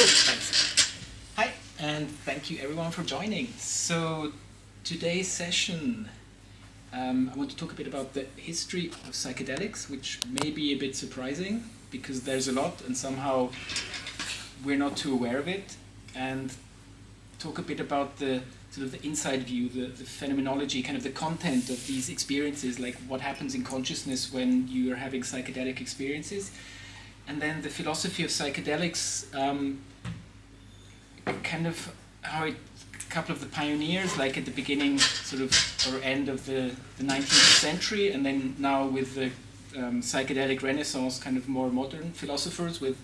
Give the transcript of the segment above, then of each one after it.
Thanks. Hi, and thank you everyone for joining. So today's session, I want to talk a bit about the history of psychedelics, which may be a bit surprising because there's a lot and somehow we're not too aware of it, and talk a bit about the sort of the inside view, the phenomenology, kind of the content of these experiences, like what happens in consciousness when you are having psychedelic experiences. And then the philosophy of psychedelics, kind of how a couple of the pioneers, like at the beginning, sort of, or end of the 19th century, and then now with the psychedelic renaissance, kind of more modern philosophers, with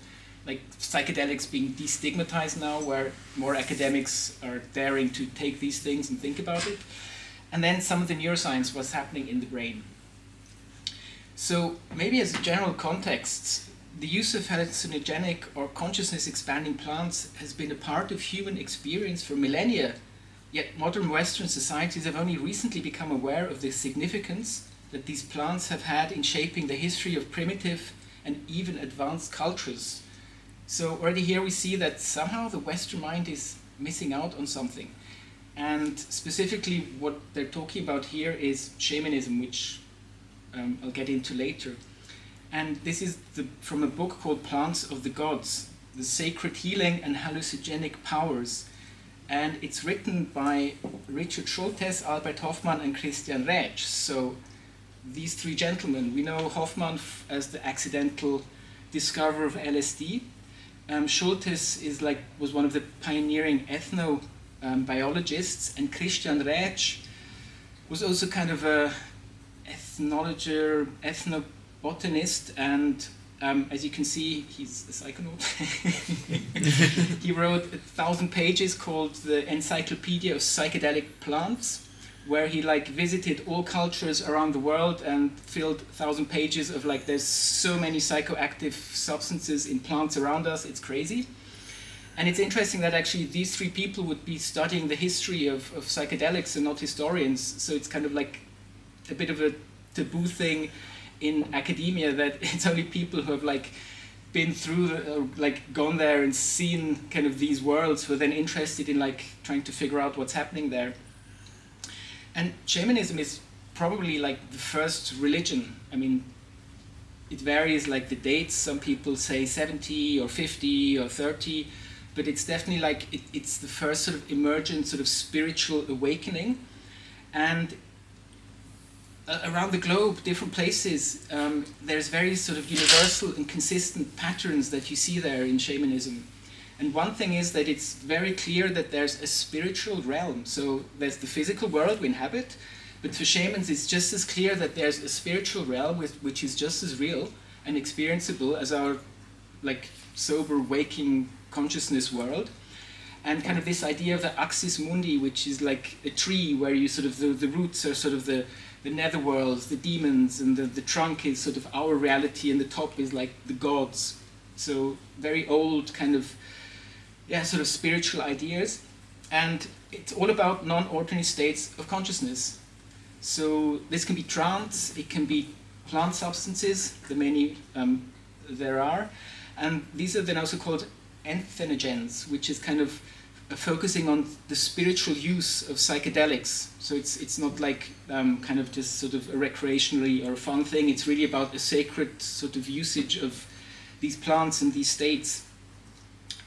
like psychedelics being destigmatized now, where more academics are daring to take these things and think about it. And then some of the neuroscience, what's happening in the brain. So maybe as a general context, the use of hallucinogenic or consciousness-expanding plants has been a part of human experience for millennia, yet modern Western societies have only recently become aware of the significance that these plants have had in shaping the history of primitive and even advanced cultures. So already here we see that somehow the Western mind is missing out on something. And specifically what they're talking about here is shamanism, which I'll get into later. And this is from a book called Plants of the Gods, The Sacred Healing and Hallucinogenic Powers. And it's written by Richard Schultes, Albert Hofmann, and Christian Rätsch. So these three gentlemen, we know Hofmann as the accidental discoverer of LSD. Schultes was one of the pioneering ethnobiologists, and Christian Rätsch was also kind of a ethnologer, ethnobotanist, and as you can see, he's a psychonaut. He wrote 1,000 pages called the Encyclopedia of Psychedelic Plants, where he visited all cultures around the world and filled 1,000 pages of there's so many psychoactive substances in plants around us, it's crazy. And it's interesting that actually these three people would be studying the history of psychedelics and not historians, so it's kind of like a bit of a taboo thing in academia that it's only people who have been through, gone there and seen kind of these worlds who are then interested in trying to figure out what's happening there. And shamanism is probably the first religion. I mean, it varies the dates. Some people say 70 or 50 or 30, but it's definitely it's the first sort of emergent sort of spiritual awakening. And around the globe, different places, there's very sort of universal and consistent patterns that you see there in shamanism. And one thing is that it's very clear that there's a spiritual realm. So there's the physical world we inhabit, but for shamans it's just as clear that there's a spiritual realm which is just as real and experienceable as our sober, waking consciousness world. And kind of this idea of the axis mundi, which is like a tree where you sort of, the roots are sort of the netherworlds, the demons, and the trunk is sort of our reality, and the top is like the gods. So very old kind of, sort of spiritual ideas. And it's all about non-ordinary states of consciousness. So this can be trance, it can be plant substances, the many there are. And these are then also called entheogens, which is kind of focusing on the spiritual use of psychedelics. So it's not kind of just sort of a recreationally or a fun thing. It's really about a sacred sort of usage of these plants and these states.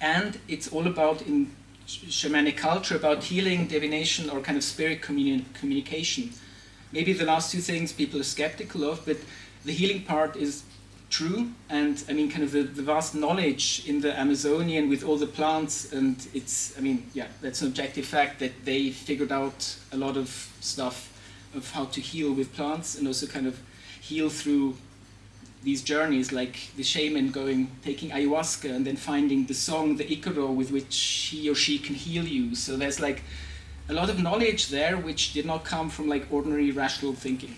And it's all about, in shamanic culture, about healing, divination, or kind of spirit communication. Maybe the last two things people are skeptical of, but the healing part is true. And I mean, kind of the vast knowledge in the Amazonian with all the plants, and it's, I mean, that's an objective fact that they figured out a lot of stuff of how to heal with plants, and also kind of heal through these journeys, like the shaman taking ayahuasca and then finding the song, the Icaro, with which he or she can heal you. So there's a lot of knowledge there which did not come from ordinary rational thinking.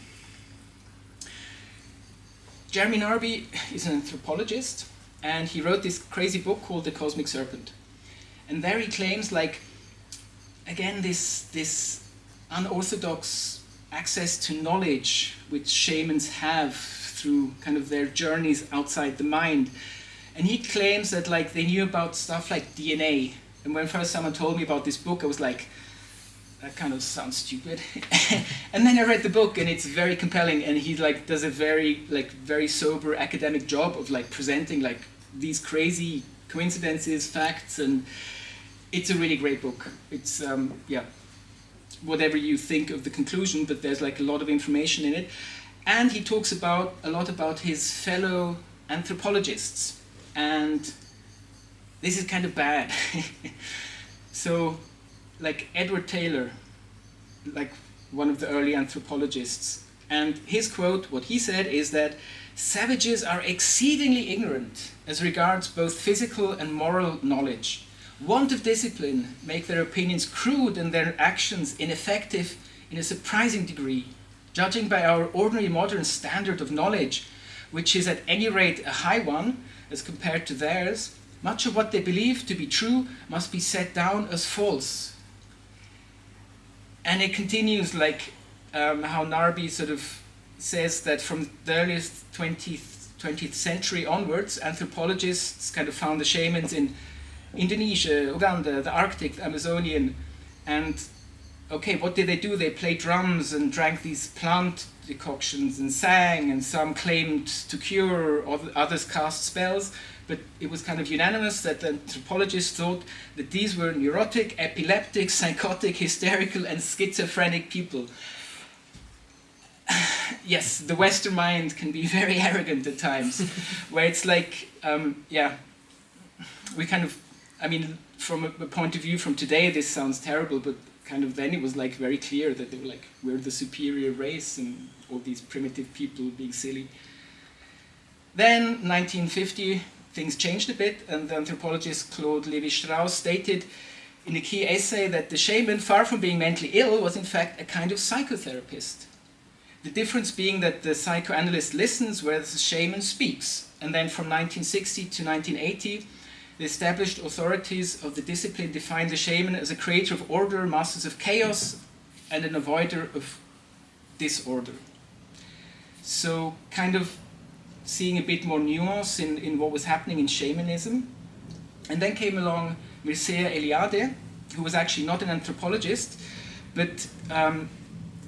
Jeremy Narby is an anthropologist, and he wrote this crazy book called The Cosmic Serpent. And there he claims again this unorthodox access to knowledge which shamans have through kind of their journeys outside the mind. And he claims that like they knew about stuff like DNA. And when first someone told me about this book, I was like, that kind of sounds stupid. And then I read the book, and it's very compelling, and he like does a very sober academic job of like presenting like these crazy coincidences, facts, and it's a really great book. It's yeah, whatever you think of the conclusion, but there's like a lot of information in it. And he talks a lot about his fellow anthropologists. And this is kind of bad. So, like Edward Taylor, like one of the early anthropologists, and his quote, what he said is that savages are exceedingly ignorant as regards both physical and moral knowledge. Want of discipline make their opinions crude and their actions ineffective in a surprising degree. Judging by our ordinary modern standard of knowledge, which is at any rate a high one as compared to theirs, much of what they believe to be true must be set down as false. And it continues like how Narby sort of says that from the earliest 20th century onwards, anthropologists kind of found the shamans in Indonesia, Uganda, the Arctic, the Amazonian, and okay, what did they do? They played drums and drank these plant decoctions and sang, and some claimed to cure, others cast spells, but it was kind of unanimous that the anthropologists thought that these were neurotic, epileptic, psychotic, hysterical, and schizophrenic people. Yes, the Western mind can be very arrogant at times, where it's like, yeah, we kind of, I mean, from a point of view from today, this sounds terrible, but kind of then it was like very clear that they were like, we're the superior race and all these primitive people being silly. Then, 1950, things changed a bit, and the anthropologist Claude Lévi-Strauss stated in a key essay that the shaman, far from being mentally ill, was in fact a kind of psychotherapist. The difference being that the psychoanalyst listens whereas the shaman speaks. And then from 1960 to 1980, the established authorities of the discipline defined the shaman as a creator of order, masters of chaos, and an avoider of disorder. So kind of seeing a bit more nuance in what was happening in shamanism. And then came along Mircea Eliade, who was actually not an anthropologist, but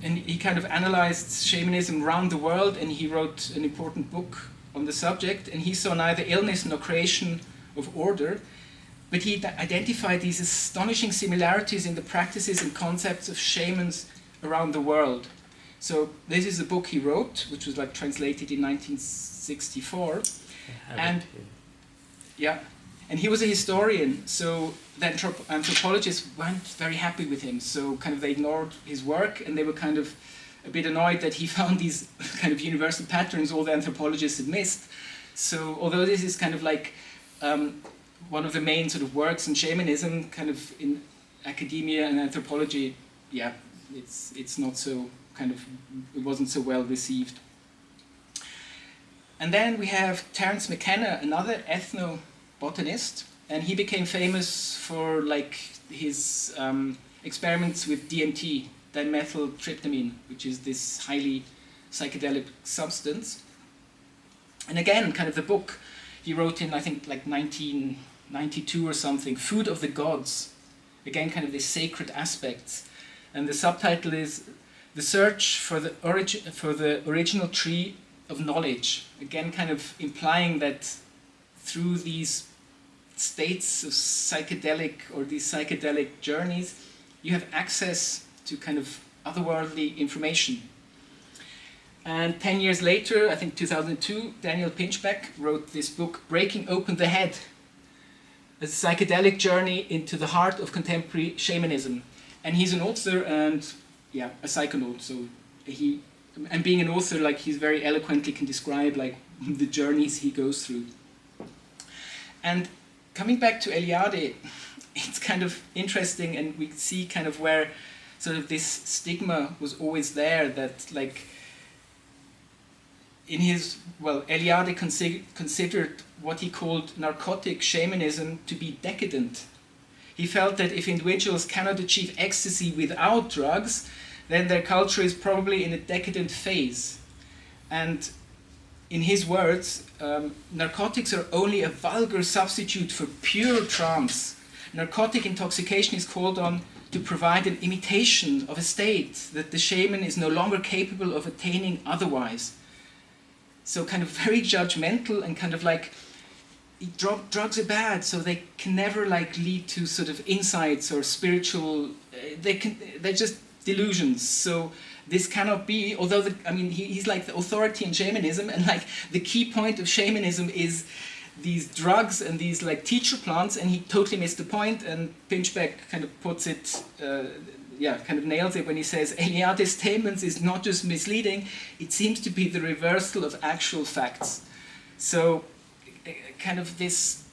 and he kind of analyzed shamanism around the world, and he wrote an important book on the subject, and he saw neither illness nor creation of order, but he identified these astonishing similarities in the practices and concepts of shamans around the world. So this is a book he wrote, which was like translated in 1964, and yeah, and he was a historian, so the anthropologists weren't very happy with him, so kind of they ignored his work, and they were kind of a bit annoyed that he found these kind of universal patterns all the anthropologists had missed. So although this is kind of like one of the main sort of works in shamanism, kind of in academia and anthropology, yeah, it's not so kind of, it wasn't so well received. And then we have Terence McKenna, another ethnobotanist, and he became famous for like his experiments with DMT, dimethyltryptamine, which is this highly psychedelic substance. And again, kind of the book he wrote in, I think, like 1992 or something, Food of the Gods. Again, kind of these sacred aspects. And the subtitle is The Search for the Original Tree of Knowledge. Again, kind of implying that through these states of psychedelic or these psychedelic journeys, you have access to kind of otherworldly information. And 10 years later, I think 2002, Daniel Pinchbeck wrote this book, Breaking Open the Head, a psychedelic journey into the heart of contemporary shamanism. And he's an author and, yeah, a psychonaut. So he, and being an author, like he's very eloquently can describe like the journeys he goes through. And coming back to Eliade, it's kind of interesting, and we see kind of where sort of this stigma was always there, that like in his, well, Eliade considered what he called narcotic shamanism to be decadent. He felt that if individuals cannot achieve ecstasy without drugs, then their culture is probably in a decadent phase. And in his words, narcotics are only a vulgar substitute for pure trance. Narcotic intoxication is called on to provide an imitation of a state that the shaman is no longer capable of attaining otherwise. So kind of very judgmental and kind of like, drugs are bad, so they can never like lead to sort of insights or spiritual, they're just delusions. So this cannot be, although, he's like the authority in shamanism, and like the key point of shamanism is these drugs and these like teacher plants, and he totally missed the point, and Pinchbeck kind of puts it, kind of nails it when he says, Eliade's statements is not just misleading, it seems to be the reversal of actual facts. So kind of this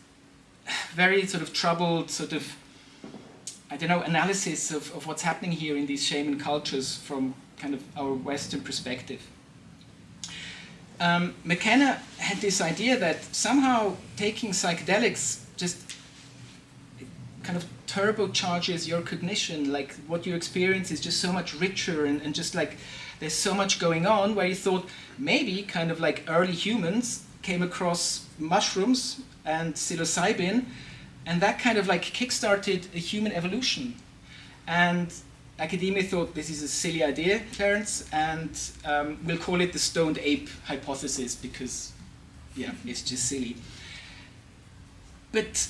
very sort of troubled sort of, analysis of what's happening here in these shaman cultures from kind of our Western perspective. McKenna had this idea that somehow taking psychedelics just kind of turbocharges your cognition, like what you experience is just so much richer and just like there's so much going on, where he thought maybe kind of like early humans came across mushrooms and psilocybin, and that kind of like kickstarted a human evolution. And academia thought this is a silly idea, Terence, and we'll call it the stoned ape hypothesis because, it's just silly. But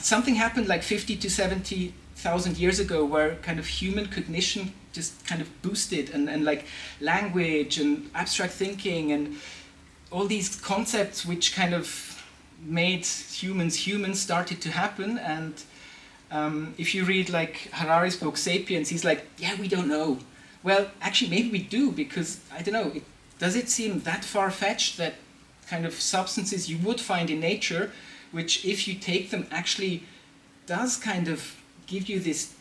something happened like 50 to 70,000 years ago where kind of human cognition just kind of boosted, and like language and abstract thinking and all these concepts which kind of made humans started to happen. And if you read like Harari's book Sapiens, he's like, we don't know. Well, actually maybe we do, because I don't know, does it seem that far-fetched that kind of substances you would find in nature, which if you take them actually does kind of give you this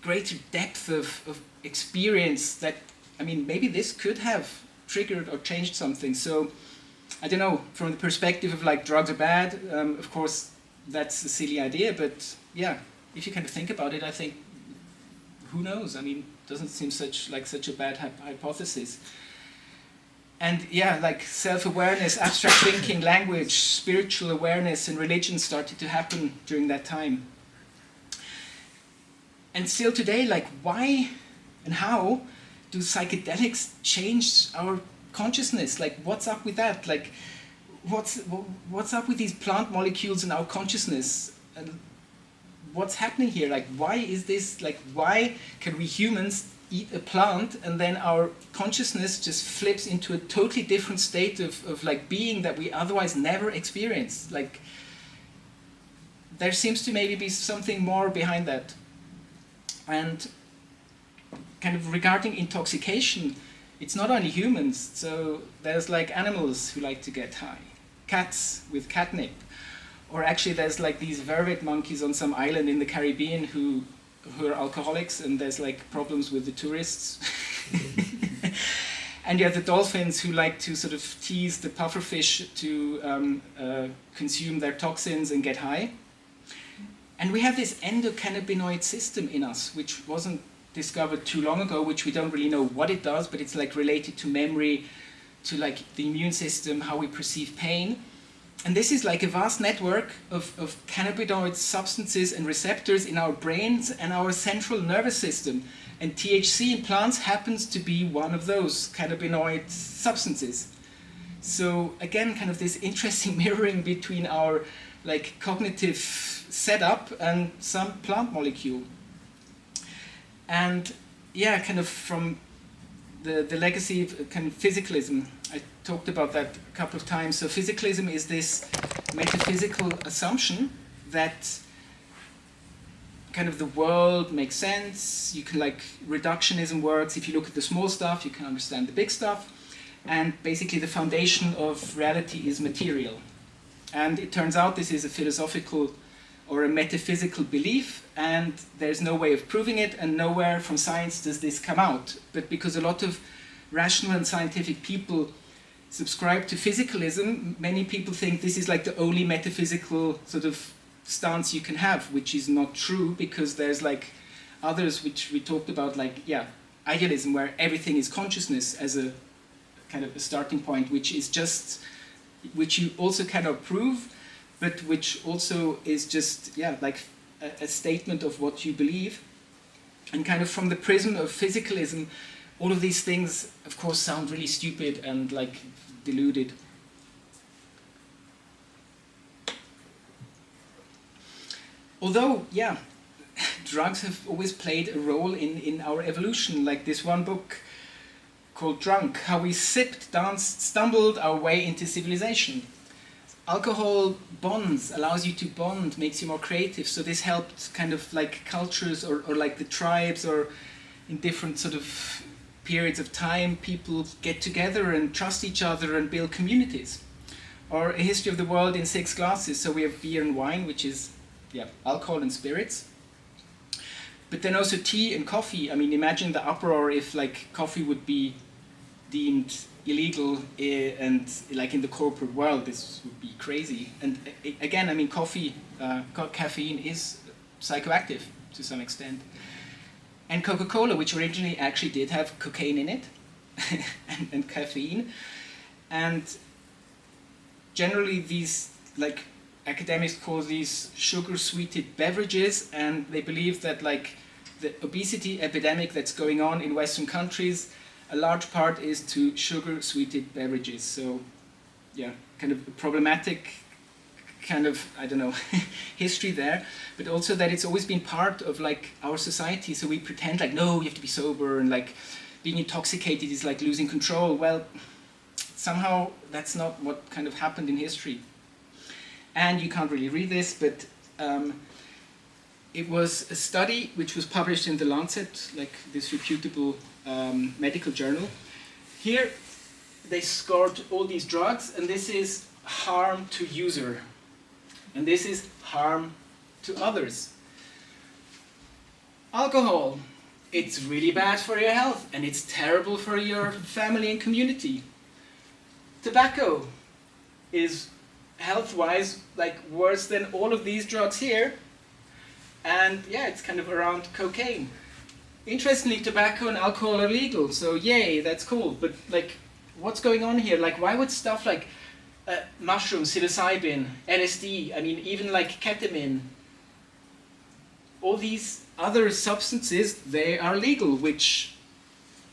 greater depth of experience that, maybe this could have triggered or changed something. So I don't know, from the perspective of like drugs are bad, of course that's a silly idea, but if you kind of think about it, I think, who knows? Doesn't seem such a bad hypothesis. And like self-awareness, abstract thinking, language, spiritual awareness, and religion started to happen during that time. And still today, like why and how do psychedelics change our consciousness? Like what's up with that? Like what's up with these plant molecules in our consciousness? And what's happening here? Like why is this, like why can we humans eat a plant and then our consciousness just flips into a totally different state of like being that we otherwise never experience? Like there seems to maybe be something more behind that. And kind of regarding intoxication, it's not only humans, so there's like animals who like to get high, cats with catnip, or actually there's like these vervet monkeys on some island in the Caribbean who are alcoholics, and there's like problems with the tourists. And you have the dolphins who like to sort of tease the pufferfish to consume their toxins and get high. And we have this endocannabinoid system in us, which wasn't discovered too long ago, which we don't really know what it does, but it's like related to memory, to like the immune system, how we perceive pain. And this is like a vast network of cannabinoid substances and receptors in our brains and our central nervous system. And THC in plants happens to be one of those cannabinoid substances. So again, kind of this interesting mirroring between our like cognitive setup and some plant molecule. And kind of from the legacy of kind of physicalism, I talked about that a couple of times. So physicalism is this metaphysical assumption that kind of the world makes sense. You can like, reductionism works. If you look at the small stuff, you can understand the big stuff. And basically the foundation of reality is material. And it turns out this is a philosophical or a metaphysical belief, and there's no way of proving it, and nowhere from science does this come out. But because a lot of rational and scientific people subscribe to physicalism, many people think this is like the only metaphysical sort of stance you can have, which is not true, because there's like others which we talked about, like idealism, where everything is consciousness as a kind of a starting point, which you also cannot prove, but which also is just, yeah, like a statement of what you believe. And kind of from the prism of physicalism, all of these things, of course, sound really stupid and like deluded. Although, yeah, drugs have always played a role in our evolution, like this one book called Drunk, how we sipped, danced, stumbled our way into civilization. Alcohol bonds, allows you to bond, makes you more creative, so this helped kind of like cultures or like the tribes, or in different sort of periods of time, people get together and trust each other and build communities. Or A History of the World in 6 glasses, so we have beer and wine, which is, yeah, alcohol and spirits. But then also tea and coffee. I mean, imagine the uproar if like coffee would be deemed illegal and like in the corporate world, this would be crazy. And again, I mean, coffee, caffeine is psychoactive to some extent. And Coca-Cola, which originally actually did have cocaine in it and caffeine. And generally these, like, academics call these sugar-sweetened beverages, and they believe that like the obesity epidemic that's going on in Western countries, a large part is to sugar-sweetened beverages. So, yeah, kind of a problematic kind of, I don't know, history there, but also that it's always been part of like our society. So we pretend like, no, you have to be sober, and like being intoxicated is like losing control. Well, somehow that's not what kind of happened in history. And you can't really read this, but it was a study which was published in The Lancet, like this reputable medical journal. Here they scored all these drugs, and this is harm to user, and this is harm to others. Alcohol, it's really bad for your health, and it's terrible for your family and community. Tobacco is health-wise like worse than all of these drugs here, and yeah, it's kind of around cocaine. Interestingly, tobacco and alcohol are legal, so yay, that's cool. But like, what's going on here? Like, why would stuff like mushrooms, psilocybin, LSD, I mean, even like ketamine, all these other substances, they are legal, which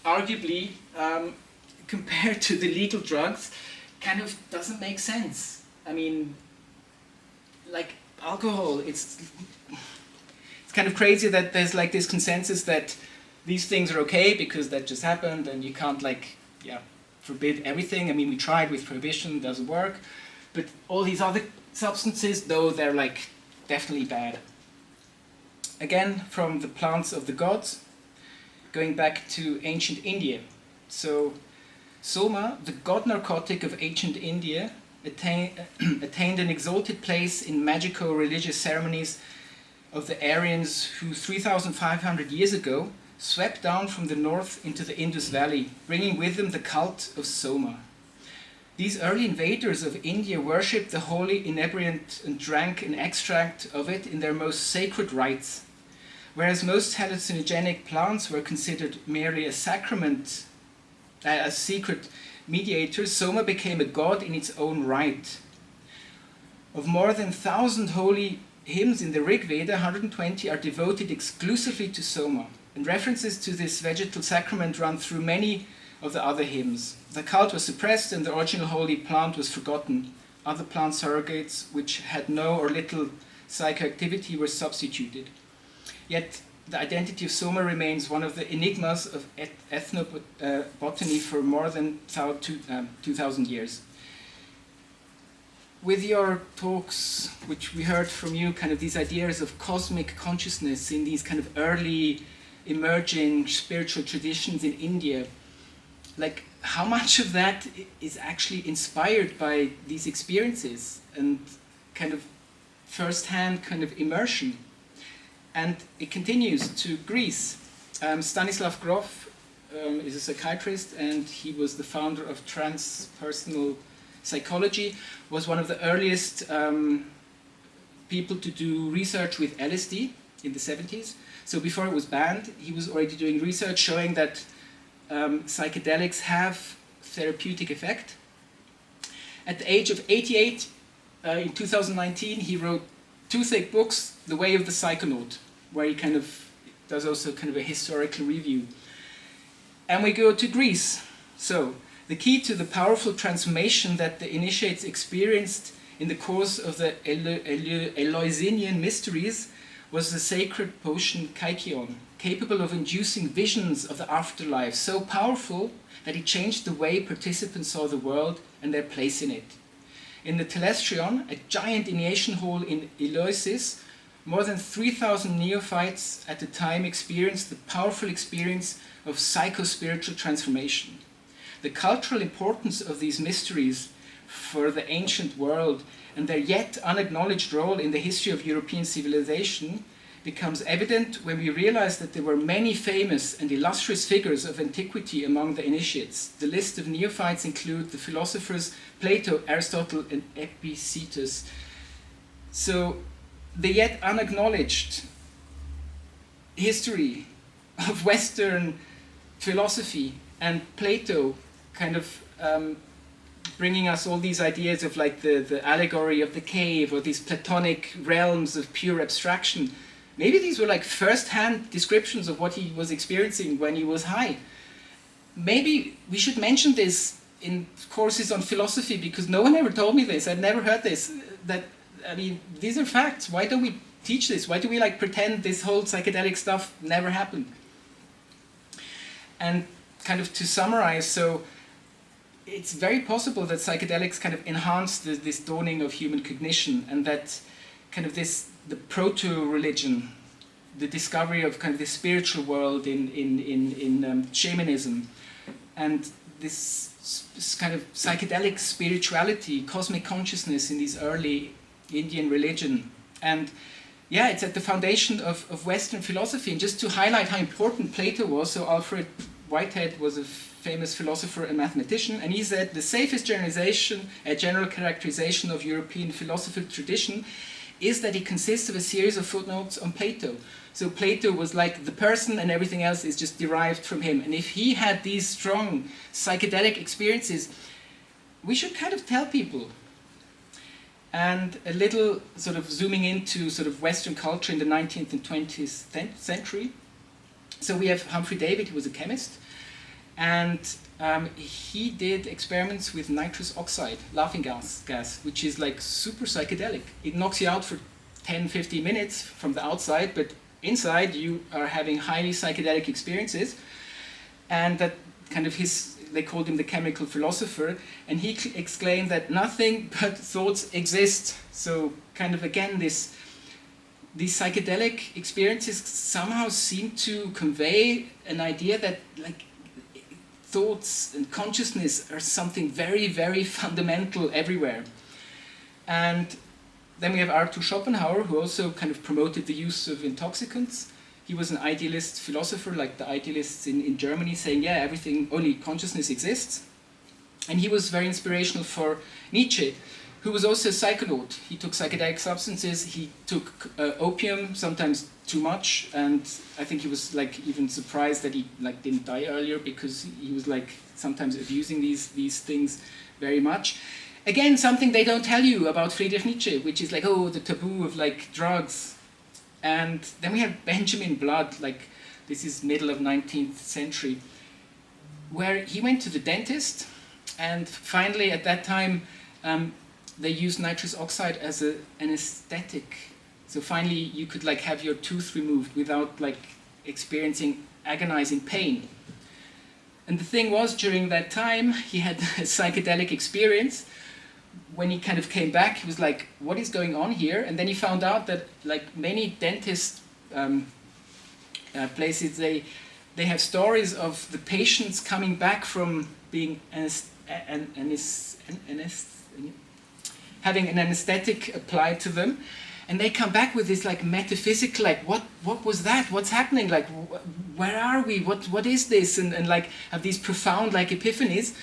arguably, compared to the legal drugs, kind of doesn't make sense. I mean, like alcohol, it's kind of crazy that there's like this consensus that these things are okay because that just happened, and you can't like, yeah, forbid everything. I mean, we tried with prohibition, doesn't work. But all these other substances, though, they're like definitely bad. Again, from the plants of the gods, going back to ancient India. So, soma, the god narcotic of ancient India, attained an exalted place in magical religious ceremonies of the Aryans who 3,500 years ago swept down from the north into the Indus Valley, bringing with them the cult of Soma. These early invaders of India worshipped the holy inebriant and drank an extract of it in their most sacred rites. Whereas most hallucinogenic plants were considered merely a sacrament, as secret mediators, Soma became a god in its own right. Of more than 1,000 holy hymns in the Rig Veda, 120 are devoted exclusively to Soma, and references to this vegetal sacrament run through many of the other hymns. The cult was suppressed and the original holy plant was forgotten. Other plant surrogates, which had no or little psychoactivity, were substituted. Yet the identity of Soma remains one of the enigmas of ethnobotany for more than 2,000 years. With your talks, which we heard from you, kind of these ideas of cosmic consciousness in these kind of early emerging spiritual traditions in India, like how much of that is actually inspired by these experiences and kind of first-hand kind of immersion? And it continues to Greece. Stanislav Grof is a psychiatrist, and he was the founder of transpersonal psychology, was one of the earliest people to do research with LSD in the 70s. So before it was banned, he was already doing research showing that psychedelics have therapeutic effect. At the age of 88, in 2019, he wrote 2 thick books, The Way of the Psychonaut, where he kind of does also kind of a historical review. And we go to Greece. So, the key to the powerful transformation that the initiates experienced in the course of the Eleusinian mysteries was the sacred potion Kykeon, capable of inducing visions of the afterlife, so powerful that it changed the way participants saw the world and their place in it. In the Telestrion, a giant initiation hall in Eleusis, more than 3,000 neophytes at the time experienced the powerful experience of psycho-spiritual transformation. The cultural importance of these mysteries for the ancient world and their yet unacknowledged role in the history of European civilization becomes evident when we realize that there were many famous and illustrious figures of antiquity among the initiates. The list of neophytes include the philosophers Plato, Aristotle, and Epictetus. So, the yet unacknowledged history of Western philosophy and Plato kind of bringing us all these ideas of like the allegory of the cave or these Platonic realms of pure abstraction. Maybe these were like first-hand descriptions of what he was experiencing when he was high. Maybe we should mention this in courses on philosophy because no one ever told me this. I'd never heard this. I mean, these are facts. Why don't we teach this? Why do we like pretend this whole psychedelic stuff never happened? And kind of to summarize, so it's very possible that psychedelics kind of enhance this dawning of human cognition, and that kind of the proto-religion, the discovery of kind of the spiritual world in shamanism, and this kind of psychedelic spirituality, cosmic consciousness in these early Indian religion. And yeah, it's at the foundation of Western philosophy. And just to highlight how important Plato was, so Alfred Whitehead was a famous philosopher and mathematician, and he said the safest generalization, a general characterization of European philosophical tradition is that it consists of a series of footnotes on Plato. So Plato was like the person and everything else is just derived from him. And if he had these strong psychedelic experiences, we should kind of tell people. And a little sort of zooming into sort of Western culture in the 19th and 20th century. So we have Humphrey Davy, who was a chemist, and he did experiments with nitrous oxide, laughing gas, which is like super psychedelic. It knocks you out for 10-15 minutes from the outside, but inside you are having highly psychedelic experiences. And that kind of they called him the chemical philosopher, and he exclaimed that nothing but thoughts exist. So kind of again these psychedelic experiences somehow seem to convey an idea that like thoughts and consciousness are something very, very fundamental everywhere. And then we have Arthur Schopenhauer, who also kind of promoted the use of intoxicants. He was an idealist philosopher, like the idealists in Germany, saying, yeah, everything, only consciousness exists. And he was very inspirational for Nietzsche, who was also a psychonaut. He took psychedelic substances, he took opium, sometimes too much, and I think he was like even surprised that he like didn't die earlier, because he was like sometimes abusing these things very much. Again, something they don't tell you about Friedrich Nietzsche, which is like, oh, the taboo of like drugs. And then we have Benjamin Blood, like this is middle of 19th century, where he went to the dentist, and finally at that time they used nitrous oxide as an anesthetic. So finally you could like have your tooth removed without like experiencing agonizing pain. And the thing was, during that time he had a psychedelic experience. When he kind of came back, he was like, what is going on here? And then he found out that like many dentist places, they have stories of the patients coming back from being having an anesthetic applied to them, and they come back with this like metaphysical, like what was that? What's happening? Like where are we? What is this? And like have these profound like epiphanies,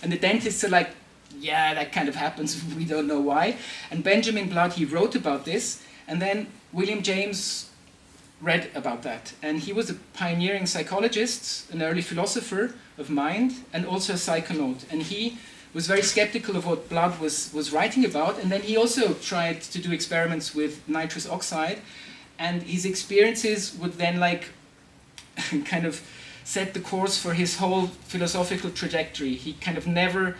and the dentists are like, yeah, that kind of happens. We don't know why. And Benjamin Blood, he wrote about this, and then William James read about that. And he was a pioneering psychologist, an early philosopher of mind, and also a psychonaut. And he was very skeptical of what Blood was writing about. And then he also tried to do experiments with nitrous oxide. And his experiences would then like kind of set the course for his whole philosophical trajectory. He kind of never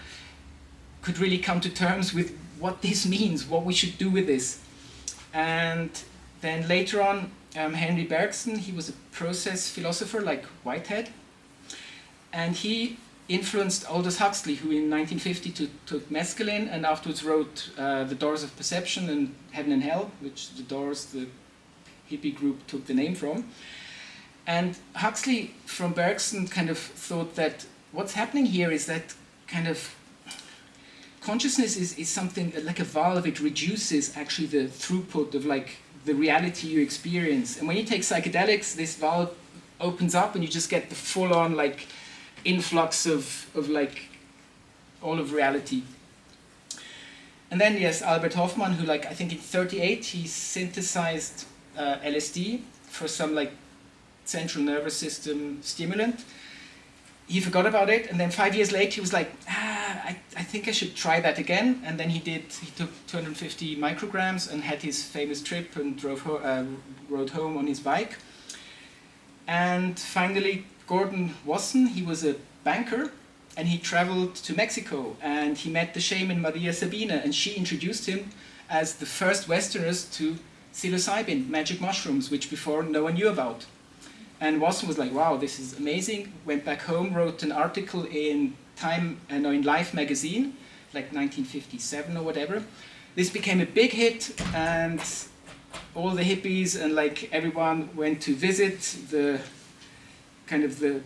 could really come to terms with what this means, what we should do with this. And then later on, Henry Bergson, he was a process philosopher like Whitehead, and he influenced Aldous Huxley, who in 1950 took mescaline and afterwards wrote The Doors of Perception and Heaven and Hell, which the Doors, the hippie group, took the name from. And Huxley from Bergson kind of thought that what's happening here is that kind of consciousness is something like a valve. It reduces actually the throughput of like the reality you experience. And when you take psychedelics, this valve opens up and you just get the full-on like influx of like all of reality. And then yes, Albert Hoffman, who like I think in 1938 he synthesized LSD for some like central nervous system stimulant. He forgot about it, and then 5 years later he was like, I think I should try that again. And then he took 250 micrograms and had his famous trip and rode home on his bike. And finally, Gordon Wasson, he was a banker, and he traveled to Mexico, and he met the shaman Maria Sabina, and she introduced him as the first Westerners to psilocybin, magic mushrooms, which before no one knew about. And Wasson was like, wow, this is amazing. Went back home, wrote an article in in Life magazine, like 1957 or whatever. This became a big hit, and all the hippies and like everyone went to visit the kind of the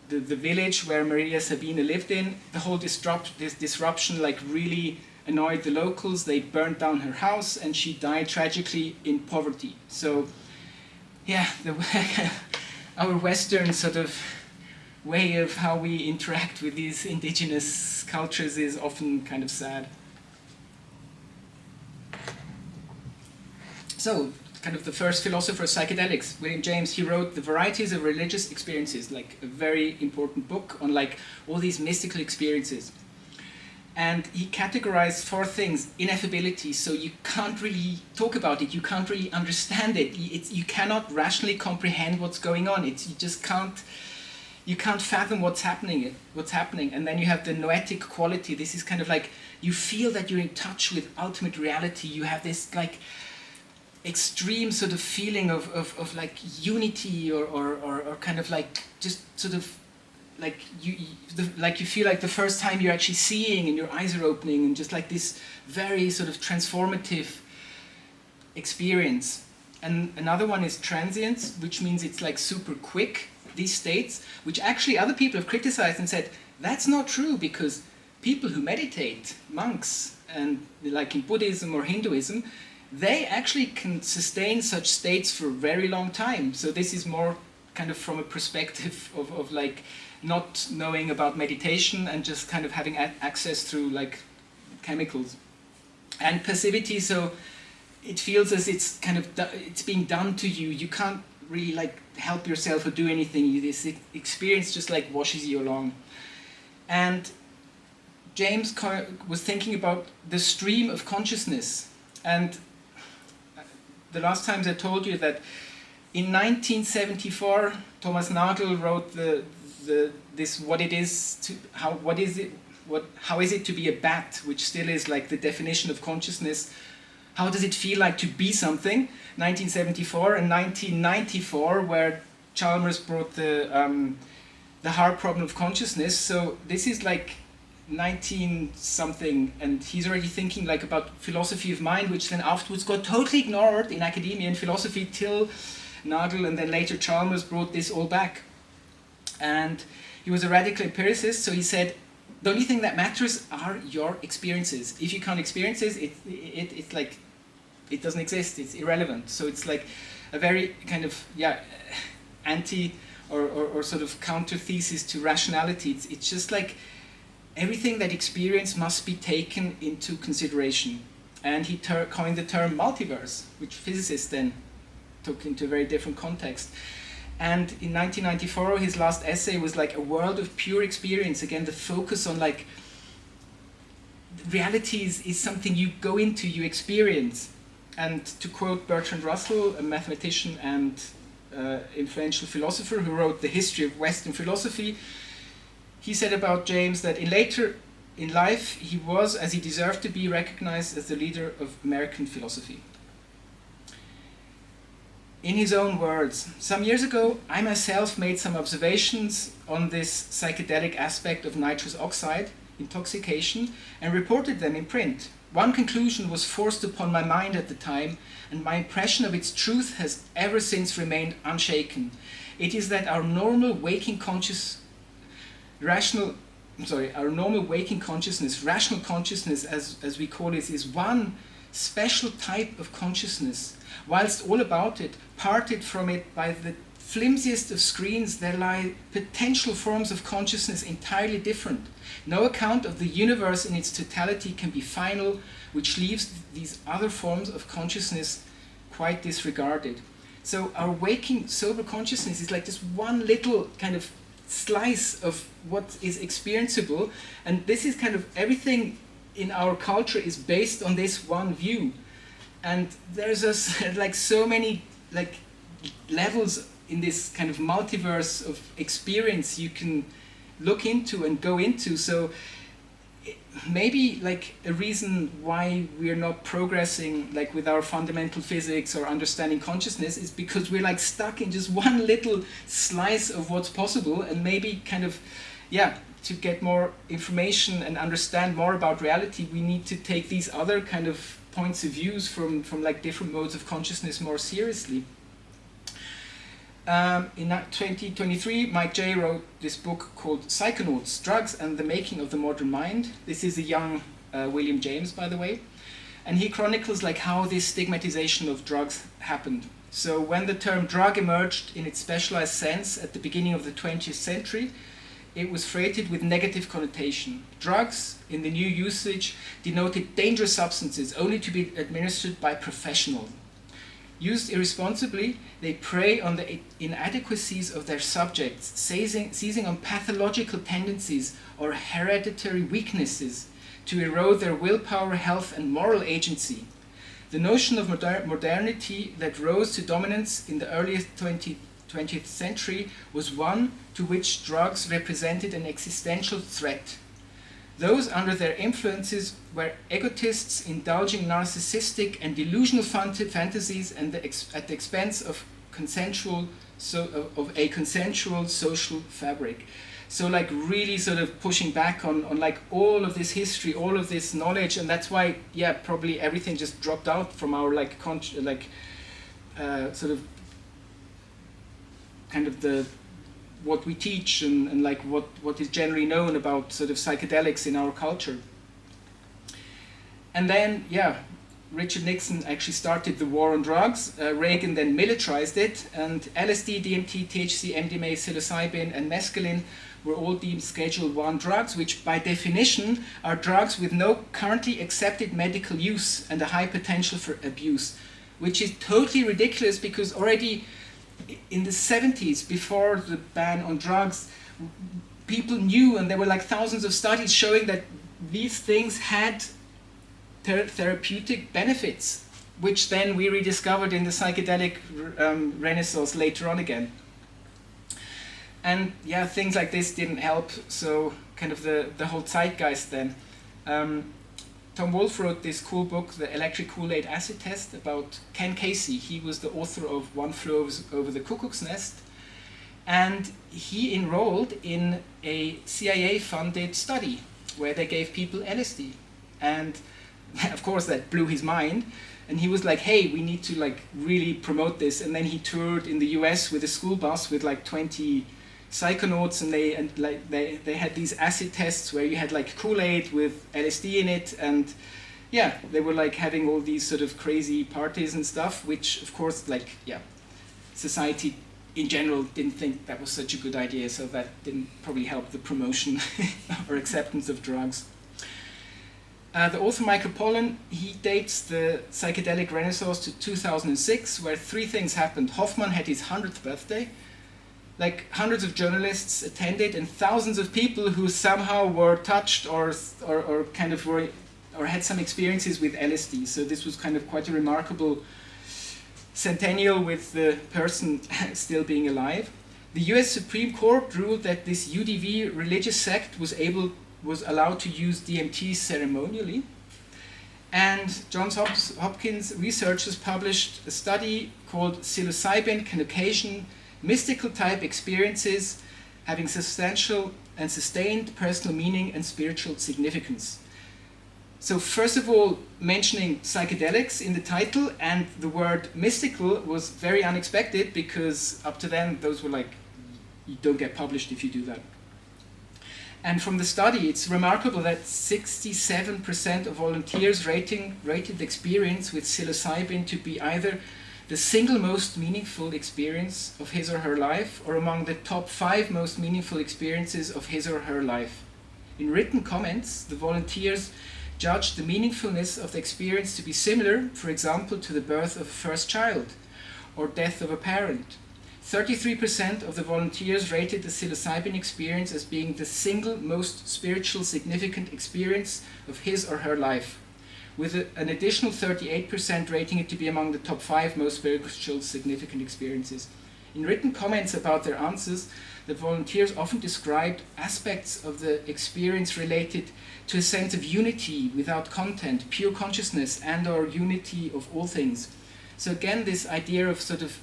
village where Maria Sabina lived in. The whole disruption like really annoyed the locals. They burned down her house, and she died tragically in poverty. So yeah, our Western sort of way of how we interact with these indigenous cultures is often kind of sad. So, kind of the first philosopher of psychedelics, William James, he wrote The Varieties of Religious Experiences, like a very important book on like all these mystical experiences. And he categorized 4 things. Ineffability, so you can't really talk about it, you can't really understand it, you cannot rationally comprehend what's going on, you can't fathom what's happening. And then you have the noetic quality. This is kind of like, you feel that you're in touch with ultimate reality, you have this like extreme sort of feeling of like unity or kind of like just sort of like you feel like the first time you're actually seeing and your eyes are opening, and just like this very sort of transformative experience. And another one is transience, which means it's like super quick, these states, which actually other people have criticized and said that's not true, because people who meditate, monks, and like in Buddhism or Hinduism, they actually can sustain such states for a very long time. So this is more kind of from a perspective of like not knowing about meditation and just kind of having access through like chemicals. And passivity, so it feels as it's kind of it's being done to you. You can't really like help yourself or do anything. This experience just like washes you along. And James was thinking about the stream of consciousness. And the last times I told you that in 1974, Thomas Nagel wrote how is it to be a bat, which still is like the definition of consciousness. How does it feel like to be something? 1974 and 1994, where Chalmers brought the hard problem of consciousness. So this is like 19-something, and he's already thinking like about philosophy of mind, which then afterwards got totally ignored in academia and philosophy till Nagel, and then later Chalmers brought this all back. And he was a radical empiricist, so he said, the only thing that matters are your experiences. If you can't experience it, it's like, it doesn't exist, it's irrelevant. So it's like a very kind of, anti or sort of counter thesis to rationality. It's just like everything that experience must be taken into consideration. And he coined the term multiverse, which physicists then took into a very different context. And in 1994, his last essay was like a world of pure experience. Again, the focus on like reality is something you go into, you experience. And to quote Bertrand Russell, a mathematician and influential philosopher who wrote The History of Western Philosophy, he said about James that later in life he was, as he deserved to be, recognized as the leader of American philosophy. In his own words, some years ago, I myself made some observations on this psychedelic aspect of nitrous oxide intoxication and reported them in print. One conclusion was forced upon my mind at the time, and my impression of its truth has ever since remained unshaken. It is that our normal waking rational consciousness, as we call it, is one special type of consciousness. Whilst all about it, parted from it by the flimsiest of screens, there lie potential forms of consciousness entirely different. No account of the universe in its totality can be final, which leaves these other forms of consciousness quite disregarded. So our waking, sober consciousness is like just one little kind of slice of what is experienceable, and this is kind of everything in our culture is based on this one view. And there's like so many like levels in this kind of multiverse of experience you can look into and go into. So maybe like a reason why we're not progressing like with our fundamental physics or understanding consciousness is because we're like stuck in just one little slice of what's possible, and maybe kind of, yeah, to get more information and understand more about reality, we need to take these other kind of points of views from like different modes of consciousness more seriously. In 2023, Mike J. wrote this book called Psychonauts, Drugs and the Making of the Modern Mind. This is a young William James, by the way. And he chronicles like how this stigmatization of drugs happened. So when the term drug emerged in its specialized sense at the beginning of the 20th century, it was freighted with negative connotation. Drugs, in the new usage, denoted dangerous substances only to be administered by professionals. Used irresponsibly, they prey on the inadequacies of their subjects, seizing on pathological tendencies or hereditary weaknesses to erode their willpower, health, and moral agency. The notion of modernity that rose to dominance in the earliest 20th century was one to which drugs represented an existential threat. Those under their influences were egotists indulging narcissistic and delusional fantasies and at the expense of a consensual social fabric. So like really sort of pushing back on like all of this history, all of this knowledge, and that's why, yeah, probably everything just dropped out from our like sort of kind of the what we teach and like what is generally known about sort of psychedelics in our culture. And then, yeah, Richard Nixon actually started the war on drugs. Reagan then militarized it, and LSD, DMT, THC, MDMA, psilocybin, and mescaline were all deemed Schedule I drugs, which by definition are drugs with no currently accepted medical use and a high potential for abuse, which is totally ridiculous because already in the 70s, before the ban on drugs, people knew, and there were like thousands of studies showing that these things had therapeutic benefits, which then we rediscovered in the psychedelic renaissance later on again. And yeah, things like this didn't help, so kind of the whole zeitgeist then. Tom Wolfe wrote this cool book, The Electric Kool-Aid Acid Test, about Ken Casey. He was the author of One Flew Over the Cuckoo's Nest, and he enrolled in a CIA-funded study where they gave people LSD. And of course that blew his mind, and he was like, hey, we need to like really promote this. And then he toured in the US with a school bus with like 20 Psychonauts, and they had these acid tests where you had like Kool-Aid with LSD in it, and yeah, they were like having all these sort of crazy parties and stuff, which of course, like, yeah, society in general didn't think that was such a good idea, so that didn't probably help the promotion or acceptance of drugs. The author Michael Pollan, he dates the psychedelic renaissance to 2006, where three things happened. Hoffman had his 100th birthday, like hundreds of journalists attended, and thousands of people who somehow were touched or kind of were, or had some experiences with LSD. So this was kind of quite a remarkable centennial with the person still being alive. The US Supreme Court ruled that this UDV religious sect was allowed to use DMT ceremonially. And Johns Hopkins researchers published a study called Psilocybin Can Occasion Mystical Type Experiences Having Substantial and Sustained Personal Meaning and Spiritual Significance. So first of all, mentioning psychedelics in the title, and the word mystical was very unexpected, because up to then those were like, you don't get published if you do that. And from the study, it's remarkable that 67% of volunteers rated the experience with psilocybin to be either the single most meaningful experience of his or her life, or among the top 5 most meaningful experiences of his or her life. In written comments, the volunteers judged the meaningfulness of the experience to be similar, for example, to the birth of a first child or death of a parent. 33% of the volunteers rated the psilocybin experience as being the single most spiritual significant experience of his or her life, with an additional 38% rating it to be among the top 5 most spiritual significant experiences. In written comments about their answers, the volunteers often described aspects of the experience related to a sense of unity without content, pure consciousness, and/or unity of all things. So again, this idea of sort of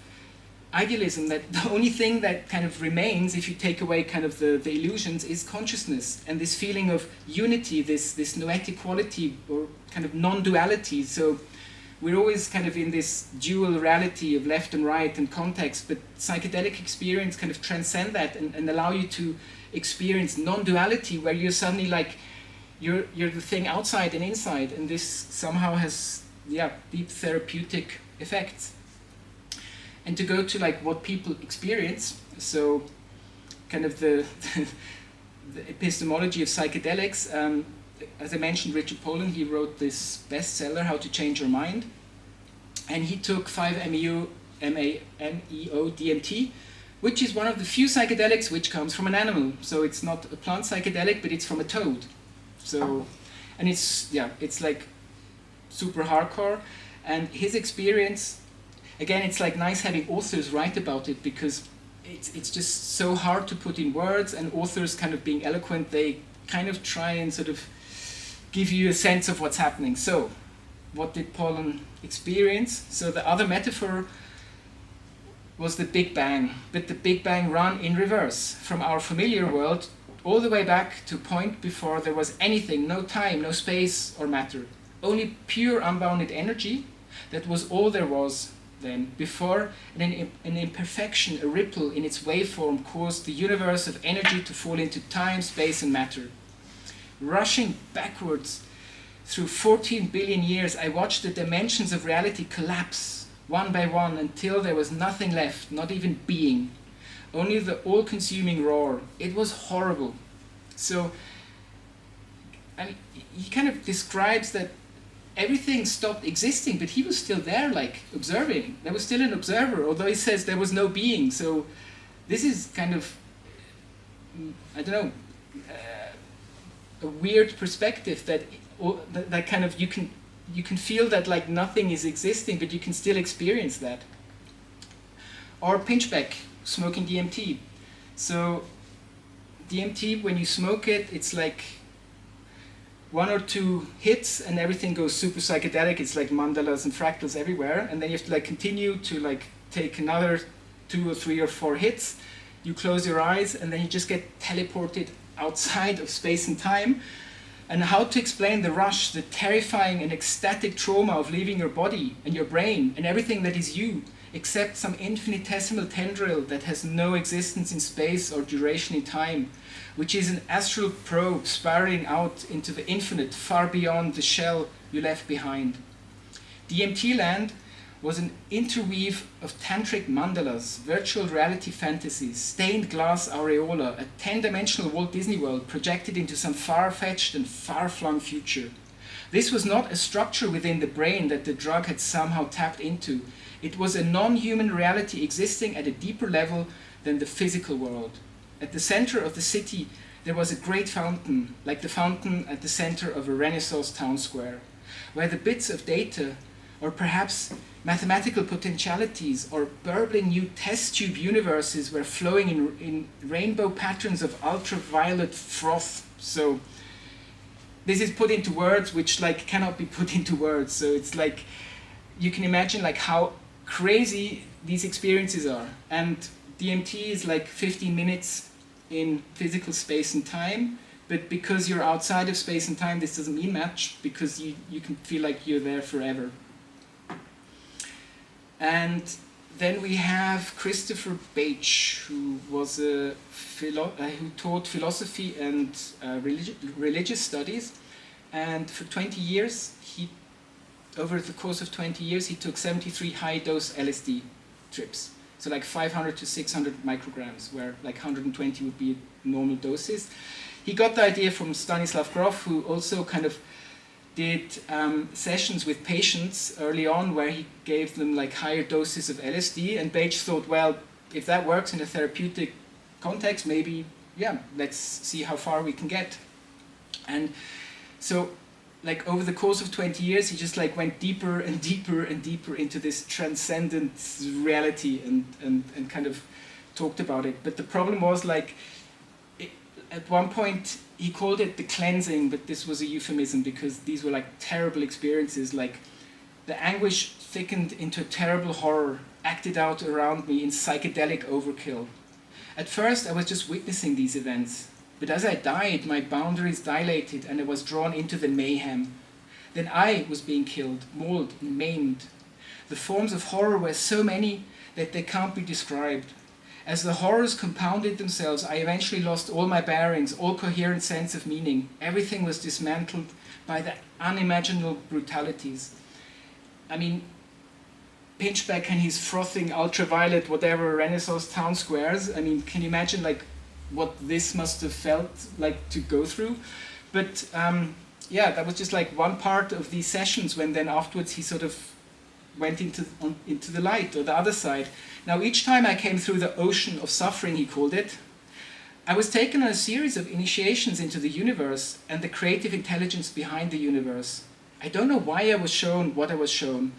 idealism, that the only thing that kind of remains if you take away kind of the illusions is consciousness, and this feeling of unity, this noetic quality or kind of non-duality. So we're always kind of in this dual reality of left and right and context, but psychedelic experience kind of transcend that and allow you to experience non-duality, where you're suddenly like, you're the thing outside and inside, and this somehow has deep therapeutic effects. And to go to like what people experience, so kind of the epistemology of psychedelics. As I mentioned, Richard Pollan, he wrote this bestseller, How to Change Your Mind, and he took 5-MeO DMT, which is one of the few psychedelics which comes from an animal. So it's not a plant psychedelic, but it's from a toad. So, and it's like super hardcore, and his experience. Again, it's like nice having authors write about it, because it's just so hard to put in words, and authors kind of being eloquent, they kind of try and sort of give you a sense of what's happening. So, what did Pollan experience? So the other metaphor was the Big Bang, but the Big Bang run in reverse, from our familiar world all the way back to a point before there was anything, no time, no space or matter, only pure unbounded energy. That was all there was. Then, before an imperfection, a ripple in its waveform caused the universe of energy to fall into time, space, and matter. Rushing backwards through 14 billion years, I watched the dimensions of reality collapse one by one until there was nothing left, not even being, only the all-consuming roar. It was horrible. So, and he kind of describes that everything stopped existing, but he was still there, like observing. There was still an observer, although he says there was no being. So this is kind of, I don't know, a weird perspective that kind of you can feel that like nothing is existing, but you can still experience that. Or pinchbeck, smoking DMT. So DMT, when you smoke it, it's like 1 or 2 hits and everything goes super psychedelic. It's like mandalas and fractals everywhere, and then you have to like continue to like take another 2 or 3 or 4 hits. You close your eyes and then you just get teleported outside of space and time. And how to explain the rush, the terrifying and ecstatic trauma of leaving your body and your brain and everything that is you, except some infinitesimal tendril that has no existence in space or duration in time, which is an astral probe spiraling out into the infinite, far beyond the shell you left behind. DMT land was an interweave of tantric mandalas, virtual reality fantasies, stained glass aureola, a 10-dimensional Walt Disney World projected into some far-fetched and far-flung future. This was not a structure within the brain that the drug had somehow tapped into. It was a non-human reality existing at a deeper level than the physical world. At the center of the city, there was a great fountain, like the fountain at the center of a Renaissance town square, where the bits of data, or perhaps mathematical potentialities, or burbling new test tube universes were flowing in rainbow patterns of ultraviolet froth. So this is put into words which like cannot be put into words. So it's like, you can imagine like how crazy these experiences are. And DMT is like 15 minutes in physical space and time, but because you're outside of space and time, this doesn't mean much, because you can feel like you're there forever. And then we have Christopher Bache, who was who taught philosophy and religious studies, and for 20 years, over the course of 20 years, he took 73 high-dose LSD trips. So like 500 to 600 micrograms, where like 120 would be normal doses. He got the idea from Stanislav Grof, who also kind of did sessions with patients early on where he gave them like higher doses of LSD, and Bache thought, well, if that works in a therapeutic context, maybe, yeah, let's see how far we can get. And so like over the course of 20 years, he just like went deeper and deeper and deeper into this transcendent reality and kind of talked about it. But the problem was like, at one point he called it the cleansing, but this was a euphemism because these were like terrible experiences. Like the anguish thickened into a terrible horror, acted out around me in psychedelic overkill. At first I was just witnessing these events. But as I died, my boundaries dilated and I was drawn into the mayhem. Then I was being killed, mauled, and maimed. The forms of horror were so many that they can't be described. As the horrors compounded themselves, I eventually lost all my bearings, all coherent sense of meaning. Everything was dismantled by the unimaginable brutalities. I mean, Pinchbeck and his frothing ultraviolet, whatever, Renaissance town squares. I mean, can you imagine like what this must have felt like to go through? But yeah, that was just like one part of these sessions, when then afterwards he sort of went into the light, or the other side. Now each time I came through the ocean of suffering, he called it, I was taken on a series of initiations into the universe and the creative intelligence behind the universe. I don't know why I was shown what I was shown,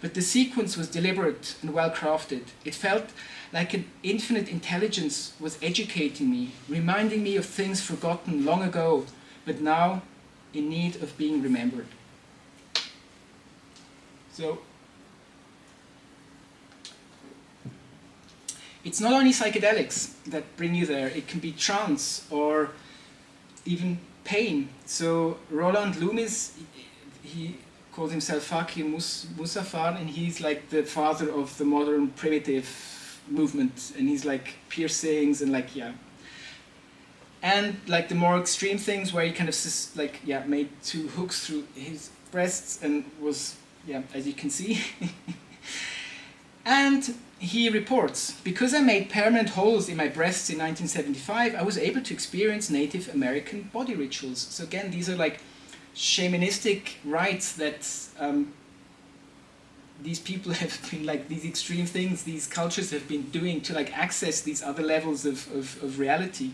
but the sequence was deliberate and well crafted. It felt like an infinite intelligence was educating me, reminding me of things forgotten long ago, but now in need of being remembered. So, it's not only psychedelics that bring you there. It can be trance or even pain. So Roland Loomis, he calls himself Fakir Musafar, and he's like the father of the modern primitive movement, and he's like piercings and like, yeah. And like the more extreme things where he kind of like, yeah, made 2 hooks through his breasts and was, yeah, as you can see. And he reports, because I made permanent holes in my breasts in 1975, I was able to experience Native American body rituals. So again, these are like shamanistic rites that these people have been like, these extreme things, these cultures have been doing to like access these other levels of reality.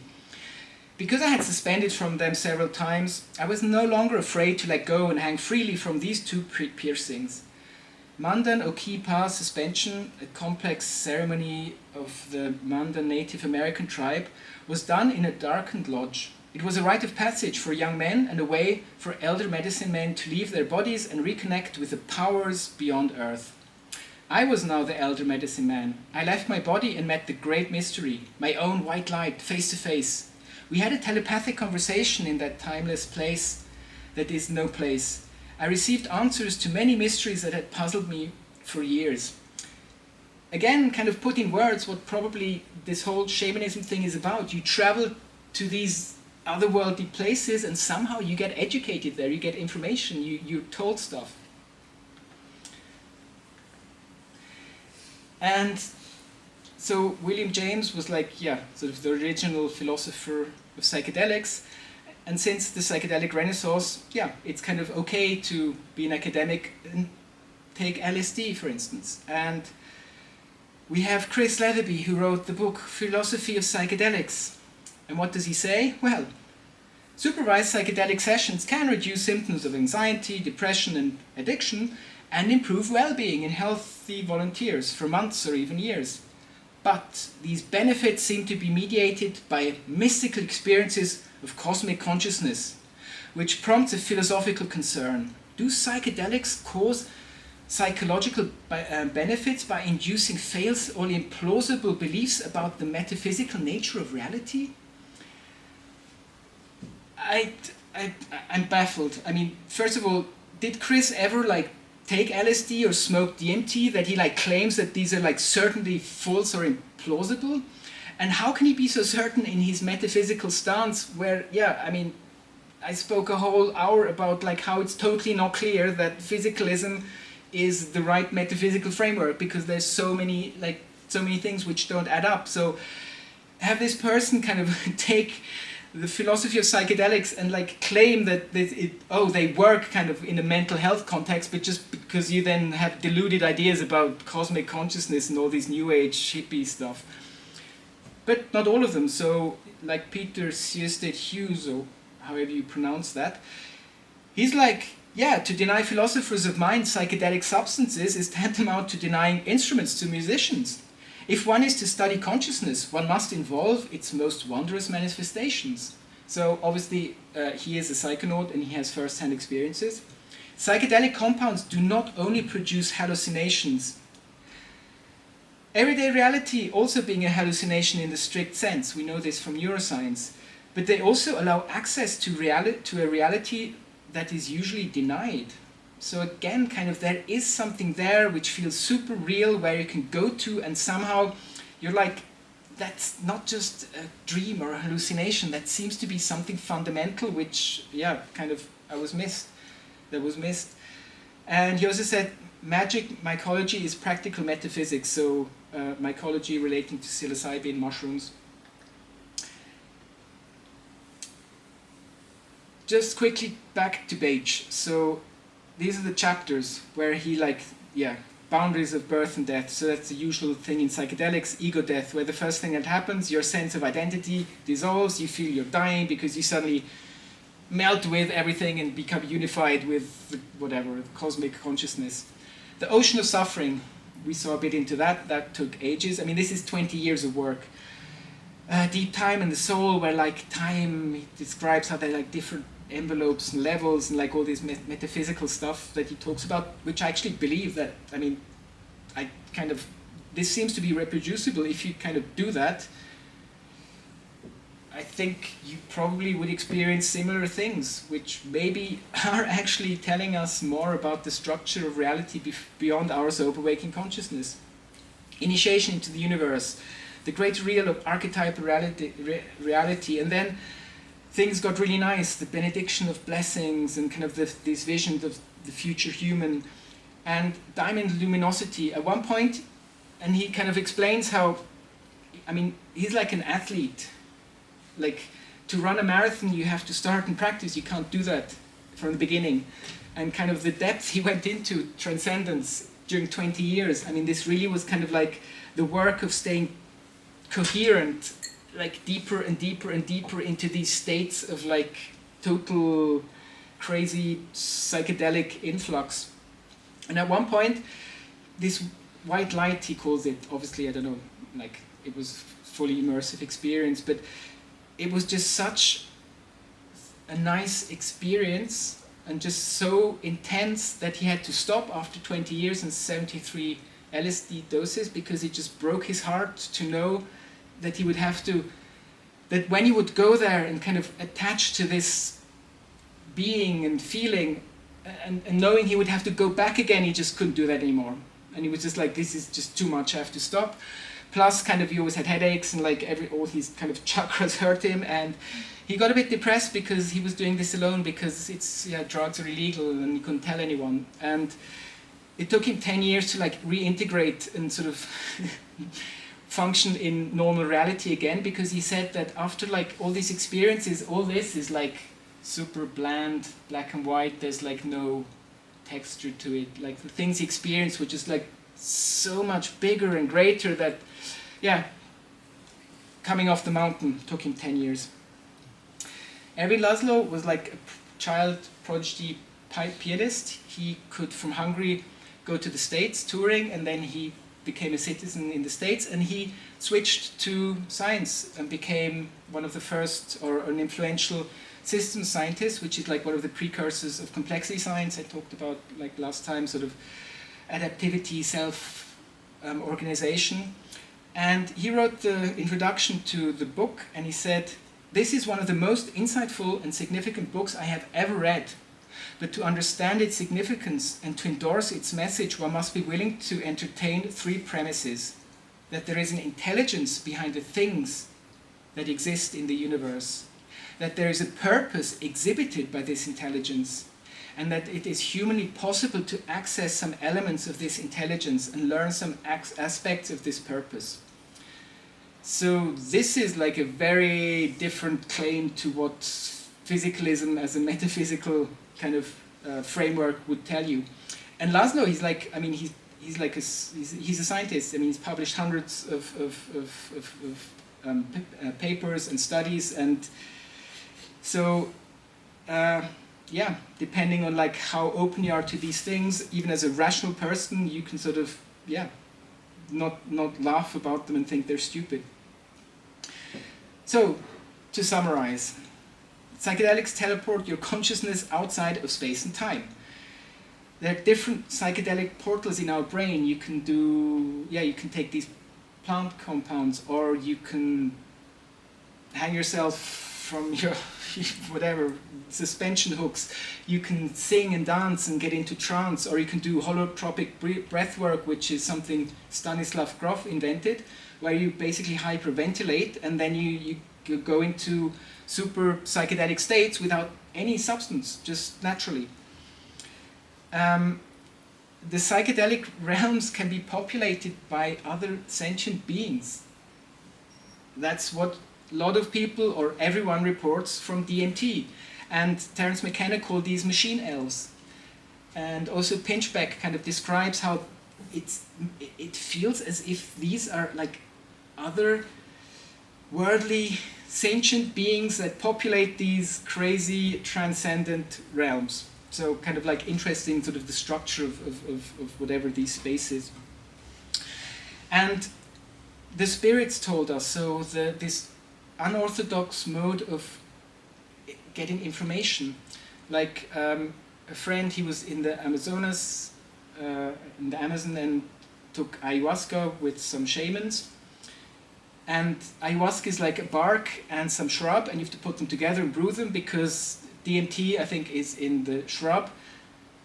Because I had suspended from them several times, I was no longer afraid to let go and hang freely from these 2 piercings. Mandan Okipa suspension, a complex ceremony of the Mandan Native American tribe, was done in a darkened lodge. It was a rite of passage for young men and a way for elder medicine men to leave their bodies and reconnect with the powers beyond earth. I was now the elder medicine man. I left my body and met the great mystery, my own white light, face to face. We had a telepathic conversation in that timeless place that is no place. I received answers to many mysteries that had puzzled me for years. Again, kind of put in words what probably this whole shamanism thing is about. You travel to these otherworldly places and somehow you get educated there, you get information, you're told stuff. And so William James was like, yeah, sort of the original philosopher of psychedelics. And since the psychedelic renaissance, yeah, it's kind of okay to be an academic and take LSD, for instance. And we have Chris Leatherby, who wrote the book Philosophy of Psychedelics. And what does he say? Well, supervised psychedelic sessions can reduce symptoms of anxiety, depression, and addiction, and improve well-being in healthy volunteers for months or even years. But these benefits seem to be mediated by mystical experiences of cosmic consciousness, which prompts a philosophical concern. Do psychedelics cause psychological benefits by inducing false or implausible beliefs about the metaphysical nature of reality? I'm baffled. I mean, first of all, did Chris ever take LSD or smoke DMT that he claims that these are certainly false or implausible? And how can he be so certain in his metaphysical stance where, yeah, I mean, I spoke a whole hour about how it's totally not clear that physicalism is the right metaphysical framework because there's so many things which don't add up. So have this person kind of take the philosophy of psychedelics and claim that they work kind of in a mental health context, but just because you then have deluded ideas about cosmic consciousness and all this new age hippie stuff. But not all of them. So Peter Siersted Hughes, or however you pronounce that, he's yeah, to deny philosophers of mind psychedelic substances is tantamount to denying instruments to musicians. If one is to study consciousness, one must involve its most wondrous manifestations. So obviously he is a psychonaut and he has first-hand experiences. Psychedelic compounds do not only produce hallucinations, everyday reality also being a hallucination in the strict sense, we know this from neuroscience, but they also allow access to a reality that is usually denied. So again, kind of there is something there which feels super real where you can go to and somehow you're that's not just a dream or a hallucination, that seems to be something fundamental which, yeah, kind of that was missed. And he also said magic mycology is practical metaphysics, so mycology relating to psilocybin mushrooms. Just quickly back to Bage. So these are the chapters where he boundaries of birth and death. So that's the usual thing in psychedelics, ego death, where the first thing that happens, your sense of identity dissolves, you feel you're dying because you suddenly melt with everything and become unified with whatever, cosmic consciousness. The ocean of suffering, we saw a bit into that. That took ages. I mean, this is 20 years of work. Deep time in the soul, where time, he describes how they're different envelopes and levels and all this metaphysical stuff that he talks about, which I actually believe that, I mean, this seems to be reproducible. If you kind of do that, I think you probably would experience similar things, which maybe are actually telling us more about the structure of reality beyond our sober waking consciousness. Initiation into the universe, the great real of archetypal reality, and then things got really nice, the benediction of blessings and kind of these visions of the future human, and diamond luminosity at one point, and he kind of explains how, I mean, he's like an athlete. To run a marathon, you have to start and practice. You can't do that from the beginning. And kind of the depth he went into, transcendence, during 20 years. I mean, this really was kind of the work of staying coherent, deeper and deeper and deeper into these states of total crazy psychedelic influx. And at one point, this white light, he calls it, obviously, I don't know, it was fully immersive experience, but it was just such a nice experience and just so intense that he had to stop after 20 years and 73 LSD doses, because it just broke his heart to know that he would have to, that when he would go there and kind of attach to this being and feeling and knowing he would have to go back again, he just couldn't do that anymore. And he was just this is just too much, I have to stop. Plus, kind of, he always had headaches and all his kind of chakras hurt him, and he got a bit depressed because he was doing this alone because drugs are illegal and he couldn't tell anyone. And it took him 10 years to reintegrate and sort of function in normal reality again, because he said that after all these experiences, all this is super bland, black and white. There's like no texture to it. Like the things he experienced were just like so much bigger and greater that, yeah, coming off the mountain took him 10 years. Erwin Laszlo was like a child prodigy pianist. He could, from Hungary, go to the States touring, and then he became a citizen in the States, and he switched to science and became one of the first, or an influential systems scientist, which is like one of the precursors of complexity science I talked about like last time, sort of adaptivity, self-organization. And he wrote the introduction to the book, and he said, "This is one of the most insightful and significant books I have ever read. But to understand its significance and to endorse its message, one must be willing to entertain three premises: that there is an intelligence behind the things that exist in the universe, that there is a purpose exhibited by this intelligence, and that it is humanly possible to access some elements of this intelligence and learn some aspects of this purpose." So this is like a very different claim to what physicalism as a metaphysical kind of framework would tell you. And Laszlo, he's like, I mean, he's like he's a scientist. I mean, he's published hundreds of papers and studies, and so yeah, depending on like how open you are to these things, even as a rational person, you can sort of not laugh about them and think they're stupid. So, to summarize, psychedelics teleport your consciousness outside of space and time. There are different psychedelic portals in our brain. You can do, you can take these plant compounds, or you can hang yourself from your whatever suspension hooks. You can sing and dance and get into trance, or you can do holotropic breath work, which is something Stanislav Grof invented, where you basically hyperventilate and then you go into super psychedelic states without any substance, just naturally. The psychedelic realms can be populated by other sentient beings. That's what a lot of people, or everyone, reports from DMT. And Terence McKenna called these machine elves. And also Pinchbeck kind of describes how it feels as if these are like other worldly sentient beings that populate these crazy transcendent realms. So kind of like interesting sort of the structure of whatever these spaces. And the spirits told us, so this unorthodox mode of getting information. Like a friend, he was in the Amazonas, in the Amazon, and took ayahuasca with some shamans. And ayahuasca is like a bark and some shrub, and you have to put them together and brew them, because DMT, I think, is in the shrub.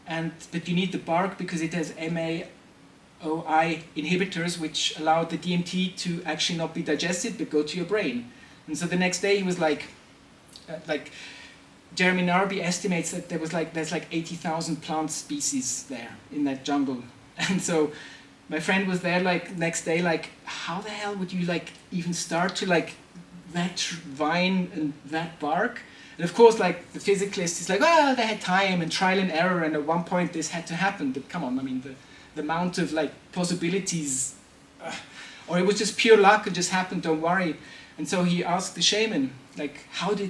But you need the bark because it has MAOI inhibitors, which allow the DMT to actually not be digested but go to your brain. And so the next day he was like Jeremy Narby estimates that there's like 80,000 plant species there in that jungle. And so my friend was there like next day, like, how the hell would you like even start to like that vine and that bark? And of course, like the physicalist is like, well, they had time and trial and error, and at one point this had to happen. But come on, I mean, the amount of like possibilities, or it was just pure luck and just happened. Don't worry. And so he asked the shaman, like, how do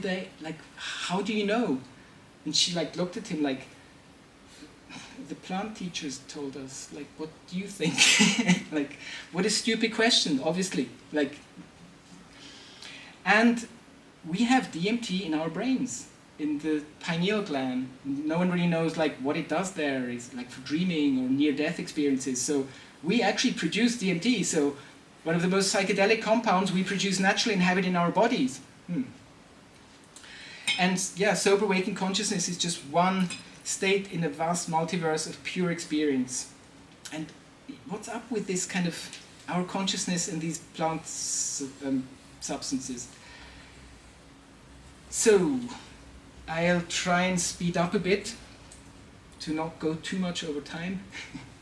you know? And she like looked at him like, the plant teachers told us. Like, what do you think? Like, what a stupid question, obviously. Like, and we have DMT in our brains, in the pineal gland. No one really knows like what it does there. It's like for dreaming or near-death experiences. So we actually produce DMT. So one of the most psychedelic compounds we produce naturally and have it in our bodies. And yeah, sober waking consciousness is just one state in a vast multiverse of pure experience. And what's up with this kind of our consciousness and these plant substances? So I'll try and speed up a bit to not go too much over time.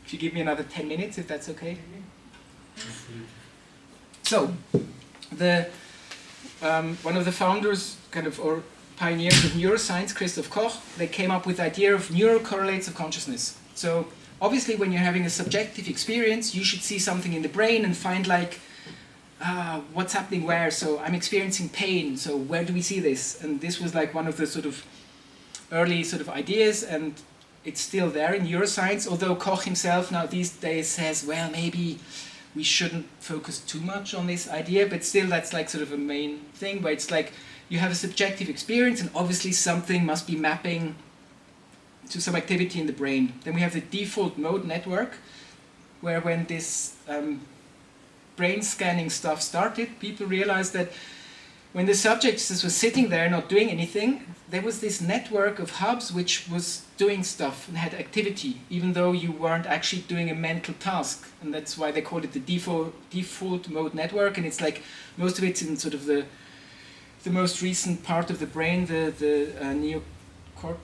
If you give me another 10 minutes, if that's okay. So, one of the founders, kind of, or pioneers of neuroscience, Christoph Koch, they came up with the idea of neural correlates of consciousness. So obviously when you're having a subjective experience, you should see something in the brain and find like, what's happening where? So I'm experiencing pain, so where do we see this? And this was like one of the sort of early sort of ideas, and it's still there in neuroscience, although Koch himself now these days says, well, maybe we shouldn't focus too much on this idea, but still that's like sort of a main thing, where it's like you have a subjective experience and obviously something must be mapping to some activity in the brain. Then we have the default mode network, where when this brain scanning stuff started, people realized that when the subject just was sitting there not doing anything, there was this network of hubs which was doing stuff and had activity, even though you weren't actually doing a mental task. And that's why they call it the default mode network. And it's like most of it's in sort of the most recent part of the brain, the neocortex.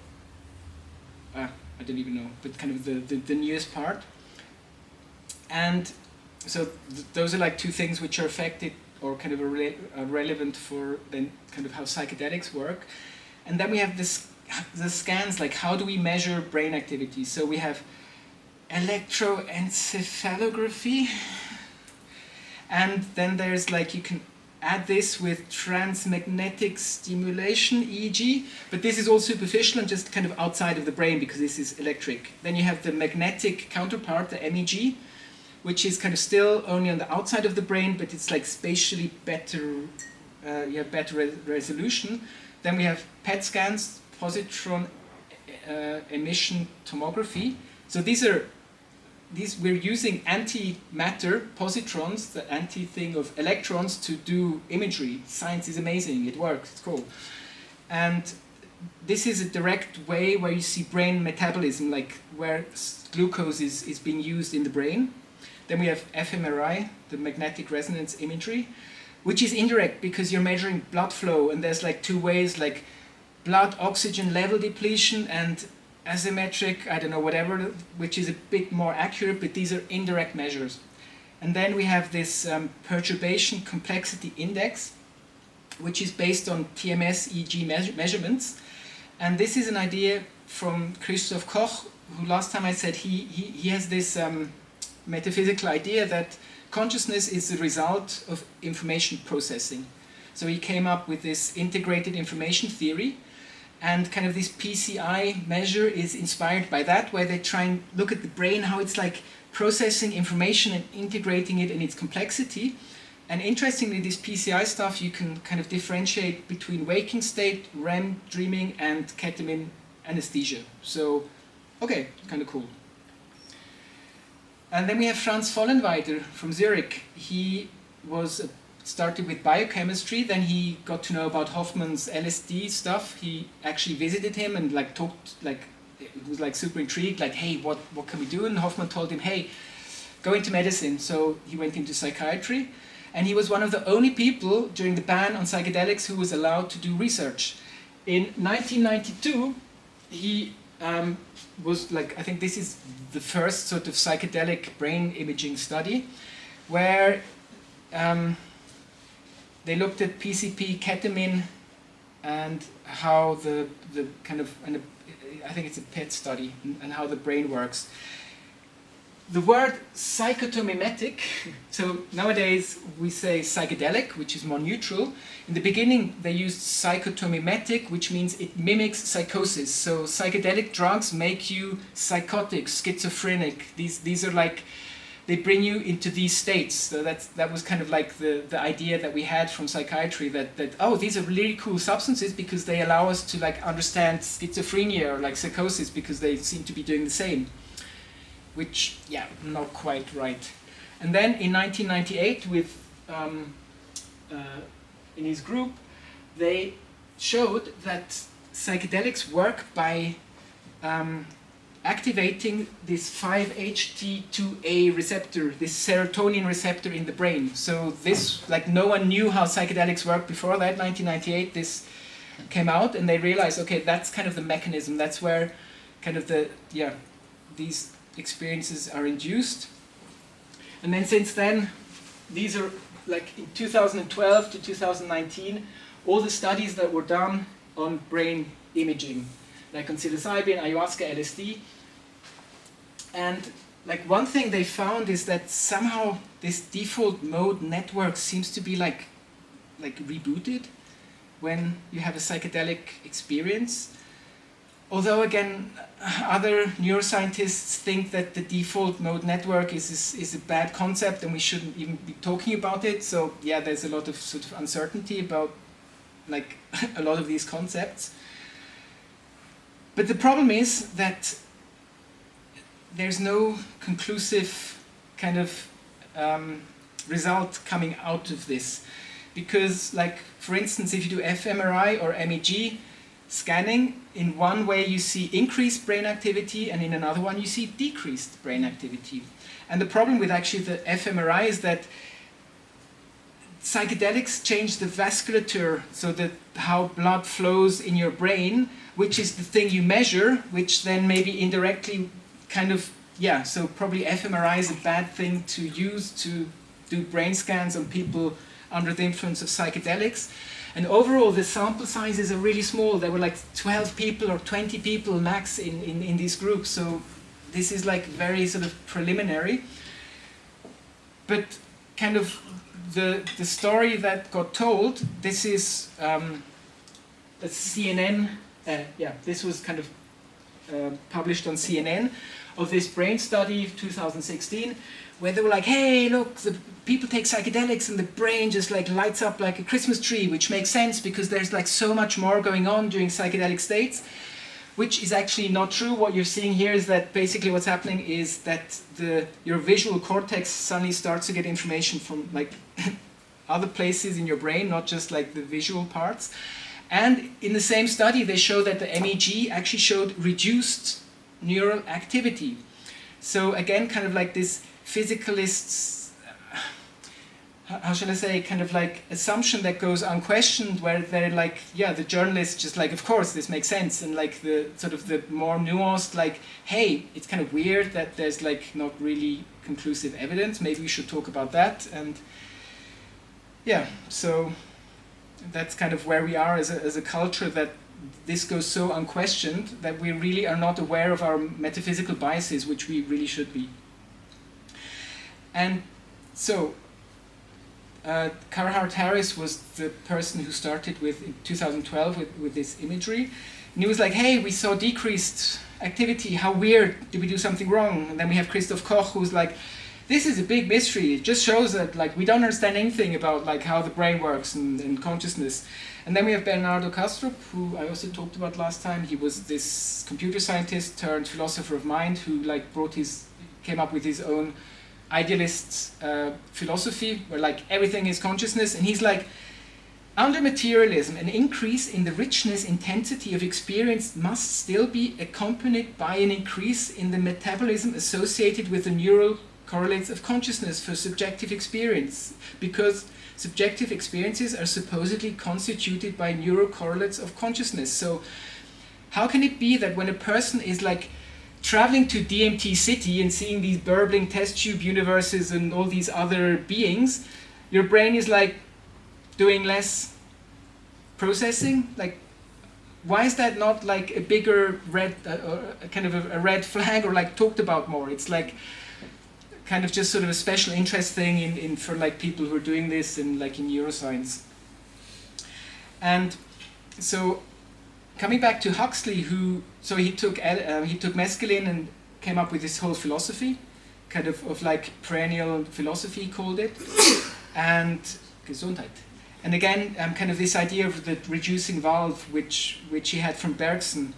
I don't even know, but kind of the newest part. And so those are like two things which are affected or kind of are relevant for then kind of how psychedelics work. And then we have the scans, like how do we measure brain activity? So we have electroencephalography, and then there's like you can add this with transmagnetic stimulation, EEG, but this is all superficial and just kind of outside of the brain because this is electric. Then you have the magnetic counterpart, the MEG, which is kind of still only on the outside of the brain, but it's like spatially better, you have better resolution. Then we have PET scans, positron emission tomography. So we're using antimatter positrons, the anti-thing of electrons, to do imagery. Science is amazing, it works, it's cool. And this is a direct way where you see brain metabolism, like where glucose is being used in the brain. Then we have fMRI, the magnetic resonance imagery, which is indirect because you're measuring blood flow, and there's like two ways, like blood oxygen level depletion and asymmetric, I don't know, whatever, which is a bit more accurate, but these are indirect measures. And then we have this perturbation complexity index, which is based on TMS EEG measurements. And this is an idea from Christoph Koch, who last time I said he has this metaphysical idea that consciousness is the result of information processing. So he came up with this integrated information theory, and kind of this PCI measure is inspired by that, where they try and look at the brain, how it's like processing information and integrating it in its complexity. And interestingly, this PCI stuff, you can kind of differentiate between waking state, REM, dreaming, and ketamine anesthesia. So, okay, kind of cool. And then we have Franz Vollenweider from Zurich. He started with biochemistry, then he got to know about Hoffman's LSD stuff. He actually visited him and like talked, like it was like super intrigued, like, hey, what can we do? And Hoffman told him, hey, go into medicine. So he went into psychiatry, and he was one of the only people during the ban on psychedelics who was allowed to do research. In 1992, he was like, I think this is the first sort of psychedelic brain imaging study, where they looked at PCP, ketamine, and how the kind of, I think it's a PET study, and how the brain works. The word psychotomimetic, so nowadays we say psychedelic, which is more neutral. In the beginning they used psychotomimetic, which means it mimics psychosis. So psychedelic drugs make you psychotic, schizophrenic. These are like, they bring you into these states. So that was kind of like the idea that we had from psychiatry, that oh, these are really cool substances because they allow us to like understand schizophrenia or like psychosis because they seem to be doing the same. Which, yeah, not quite right. And then in 1998, with in his group, they showed that psychedelics work by activating this 5-HT2A receptor, this serotonin receptor in the brain. So this, like, no one knew how psychedelics work before that. 1998, this came out, and they realized, okay, that's kind of the mechanism. That's where kind of these experiences are induced. And then since then, these are like in 2012 to 2019, all the studies that were done on brain imaging, like on psilocybin, ayahuasca, LSD. And like one thing they found is that somehow this default mode network seems to be like rebooted when you have a psychedelic experience. Although again, other neuroscientists think that the default mode network is a bad concept and we shouldn't even be talking about it. So yeah, there's a lot of sort of uncertainty about like a lot of these concepts. But the problem is that there's no conclusive kind of result coming out of this. Because, like, for instance, if you do fMRI or MEG scanning, in one way you see increased brain activity and in another one you see decreased brain activity. And the problem with actually the fMRI is that psychedelics change the vasculature, so that how blood flows in your brain, which is the thing you measure, which then maybe indirectly kind of, yeah, so probably fMRI is a bad thing to use to do brain scans on people under the influence of psychedelics. And overall, the sample sizes are really small. There were like 12 people or 20 people max in these groups. So this is like very sort of preliminary. But kind of the story that got told, this is a CNN, this was kind of published on CNN, of this brain study, 2016, where they were like, hey, look, the people take psychedelics and the brain just like lights up like a Christmas tree, which makes sense because there's like so much more going on during psychedelic states, which is actually not true. What you're seeing here is that basically what's happening is that your visual cortex suddenly starts to get information from like other places in your brain, not just like the visual parts. And in the same study, they show that the MEG actually showed reduced neural activity. So again, kind of like this physicalist's, how shall I say, kind of like assumption that goes unquestioned, where they're like, yeah, the journalists just like, of course, this makes sense. And like the sort of the more nuanced, like, hey, it's kind of weird that there's like not really conclusive evidence. Maybe we should talk about that. And yeah, so that's kind of where we are as a culture, that this goes so unquestioned that we really are not aware of our metaphysical biases, which we really should be. And so, Carhart Harris was the person who started with, in 2012, with this imagery. And he was like, hey, we saw decreased activity, how weird, did we do something wrong? And then we have Christoph Koch, who's like, this is a big mystery. It just shows that like we don't understand anything about like how the brain works and consciousness. And then we have Bernardo Kastrup, who I also talked about last time. He was this computer scientist turned philosopher of mind who like came up with his own idealist philosophy, where like everything is consciousness. And he's like, under materialism, an increase in the richness, intensity of experience must still be accompanied by an increase in the metabolism associated with the neural correlates of consciousness for subjective experience, because subjective experiences are supposedly constituted by neurocorrelates of consciousness. So how can it be that when a person is like traveling to DMT City and seeing these burbling test tube universes and all these other beings, your brain is like doing less processing? Like, why is that not like a bigger red, kind of a red flag, or like talked about more? It's like kind of just sort of a special interest thing in for like people who are doing this in like in neuroscience. And so coming back to Huxley, he took mescaline and came up with this whole philosophy, kind of like perennial philosophy, he called it, and Gesundheit. And again, kind of this idea of the reducing valve, which he had from Bergson.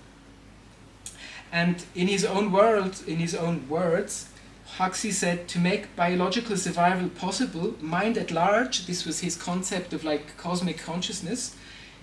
And in his own words, Huxley said, to make biological survival possible, mind at large, this was his concept of like cosmic consciousness,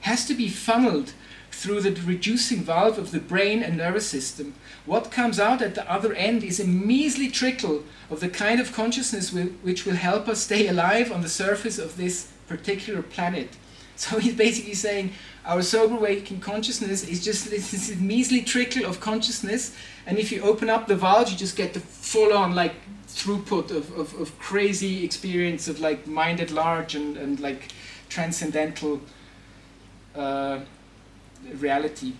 has to be funneled through the reducing valve of the brain and nervous system. What comes out at the other end is a measly trickle of the kind of consciousness which will help us stay alive on the surface of this particular planet. So he's basically saying our sober waking consciousness is just this measly trickle of consciousness, and if you open up the valve, you just get the full-on like throughput of crazy experience of like mind at large and like transcendental reality.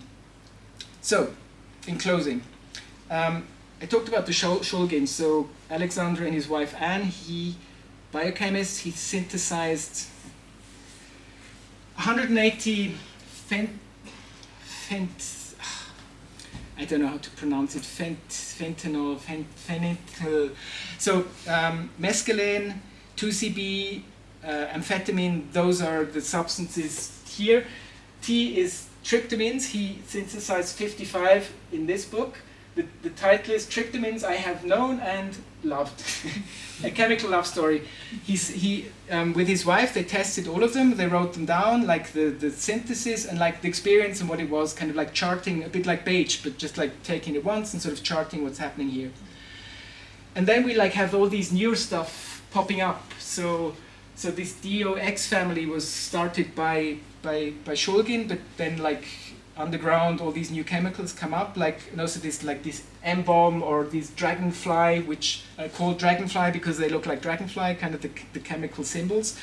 So, in closing, I talked about the Shulgin. So Alexander and his wife Anne, biochemist, he synthesized 180 I don't know how to pronounce it, fentanyl. So mescaline, 2CB, amphetamine, those are the substances here. T is tryptamines. He synthesized 55 in this book. The title is Tryptamines I Have Known and Loved. A chemical love story. With his wife, they tested all of them. They wrote them down, like the synthesis and like the experience and what it was, kind of like charting, a bit like Beige, but just like taking it once and sort of charting what's happening here. And then we like have all these new stuff popping up. So this DOX family was started by Shulgin, but then like underground all these new chemicals come up, like, and also this M-bomb or these dragonfly, which are called dragonfly because they look like dragonfly, kind of the chemical symbols.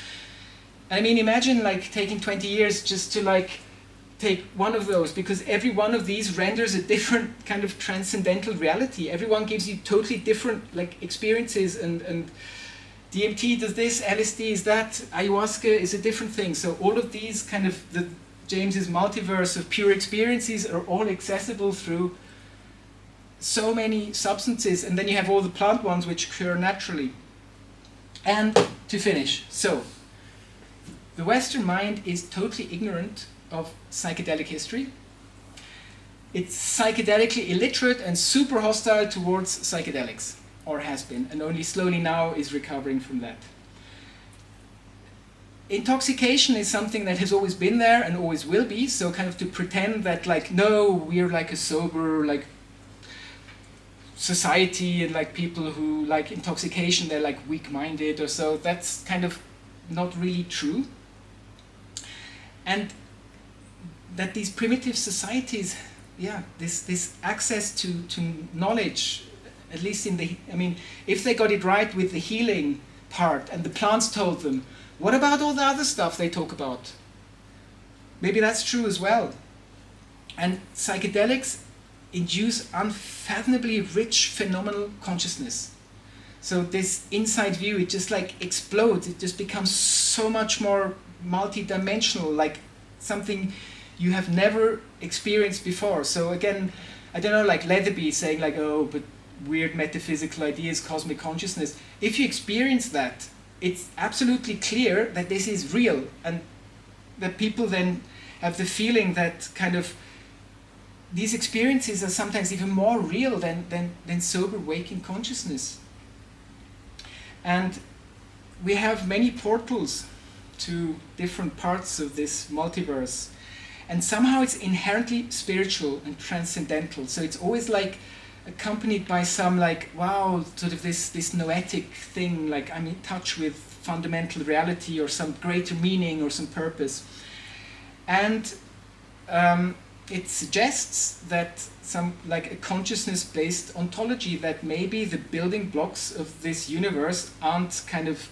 And I mean, imagine like taking 20 years just to like take one of those, because every one of these renders a different kind of transcendental reality. Everyone gives you totally different like experiences, and DMT does this, LSD is that, ayahuasca is a different thing. So all of these kind of James's multiverse of pure experiences are all accessible through so many substances, and then you have all the plant ones which occur naturally. And to finish, so the Western mind is totally ignorant of psychedelic history. It's psychedelically illiterate and super hostile towards psychedelics, or has been, and only slowly now is recovering from that. Intoxication is something that has always been there and always will be, so kind of to pretend that like, no, we're like a sober like society and like people who like intoxication, they're like weak-minded or so, that's kind of not really true. And that these primitive societies, yeah, this access to knowledge, at least in the, I mean, if they got it right with the healing part and the plants told them, what about all the other stuff they talk about? Maybe that's true as well. And psychedelics induce unfathomably rich phenomenal consciousness. So this inside view, it just like explodes. It just becomes so much more multi-dimensional, like something you have never experienced before. So again, I don't know, like Leatherby saying like, oh, but weird metaphysical ideas, cosmic consciousness. If you experience that, it's absolutely clear that this is real, and that people then have the feeling that kind of these experiences are sometimes even more real than sober waking consciousness. And we have many portals to different parts of this multiverse, and somehow it's inherently spiritual and transcendental. So it's always like accompanied by some like, wow, sort of this noetic thing, like I'm in touch with fundamental reality or some greater meaning or some purpose. And it suggests that some like a consciousness-based ontology, that maybe the building blocks of this universe aren't kind of,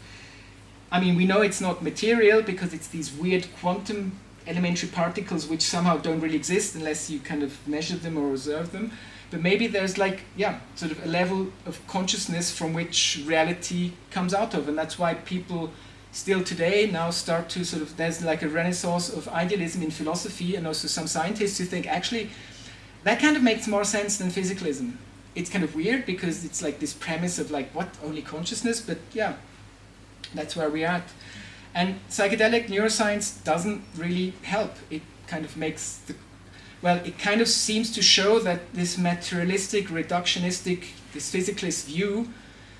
I mean, we know it's not material because it's these weird quantum elementary particles which somehow don't really exist unless you kind of measure them or observe them. But maybe there's like, yeah, sort of a level of consciousness from which reality comes out of. And that's why people still today now start to sort of, there's like a renaissance of idealism in philosophy, and also some scientists who think actually that kind of makes more sense than physicalism. It's kind of weird because it's like this premise of like, what, only consciousness? But yeah, that's where we're at. And psychedelic neuroscience doesn't really help. It kind of makes the, well, it kind of seems to show that this materialistic, reductionistic, this physicalist view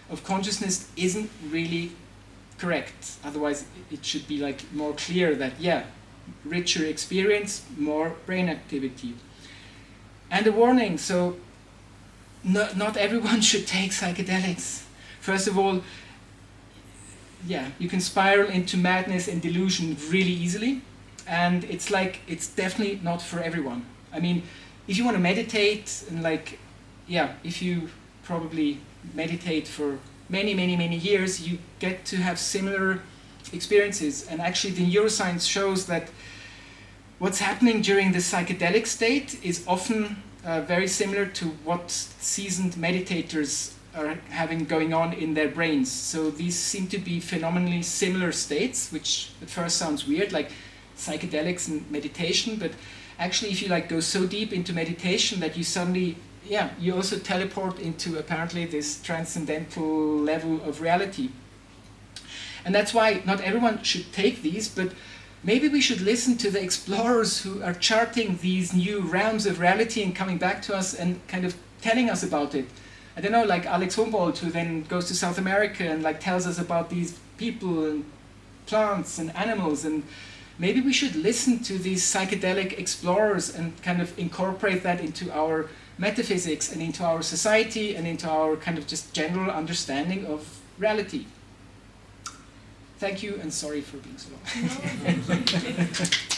of consciousness isn't really correct. Otherwise, it should be like more clear that, yeah, richer experience, more brain activity. And a warning, so not everyone should take psychedelics. First of all, yeah, you can spiral into madness and delusion really easily. And it's like, it's definitely not for everyone. I mean, if you want to meditate and like, yeah, if you probably meditate for many, many, many years, you get to have similar experiences. And actually the neuroscience shows that what's happening during the psychedelic state is often very similar to what seasoned meditators are having going on in their brains. So these seem to be phenomenally similar states, which at first sounds weird, like psychedelics and meditation, but actually if you like go so deep into meditation that you suddenly, yeah, you also teleport into apparently this transcendental level of reality. And that's why not everyone should take these, but maybe we should listen to the explorers who are charting these new realms of reality and coming back to us and kind of telling us about it. I don't know, like Alex Humboldt, who then goes to South America and like tells us about these people and plants and animals, and maybe we should listen to these psychedelic explorers and kind of incorporate that into our metaphysics and into our society and into our kind of just general understanding of reality. Thank you, and sorry for being so long. No, thank you.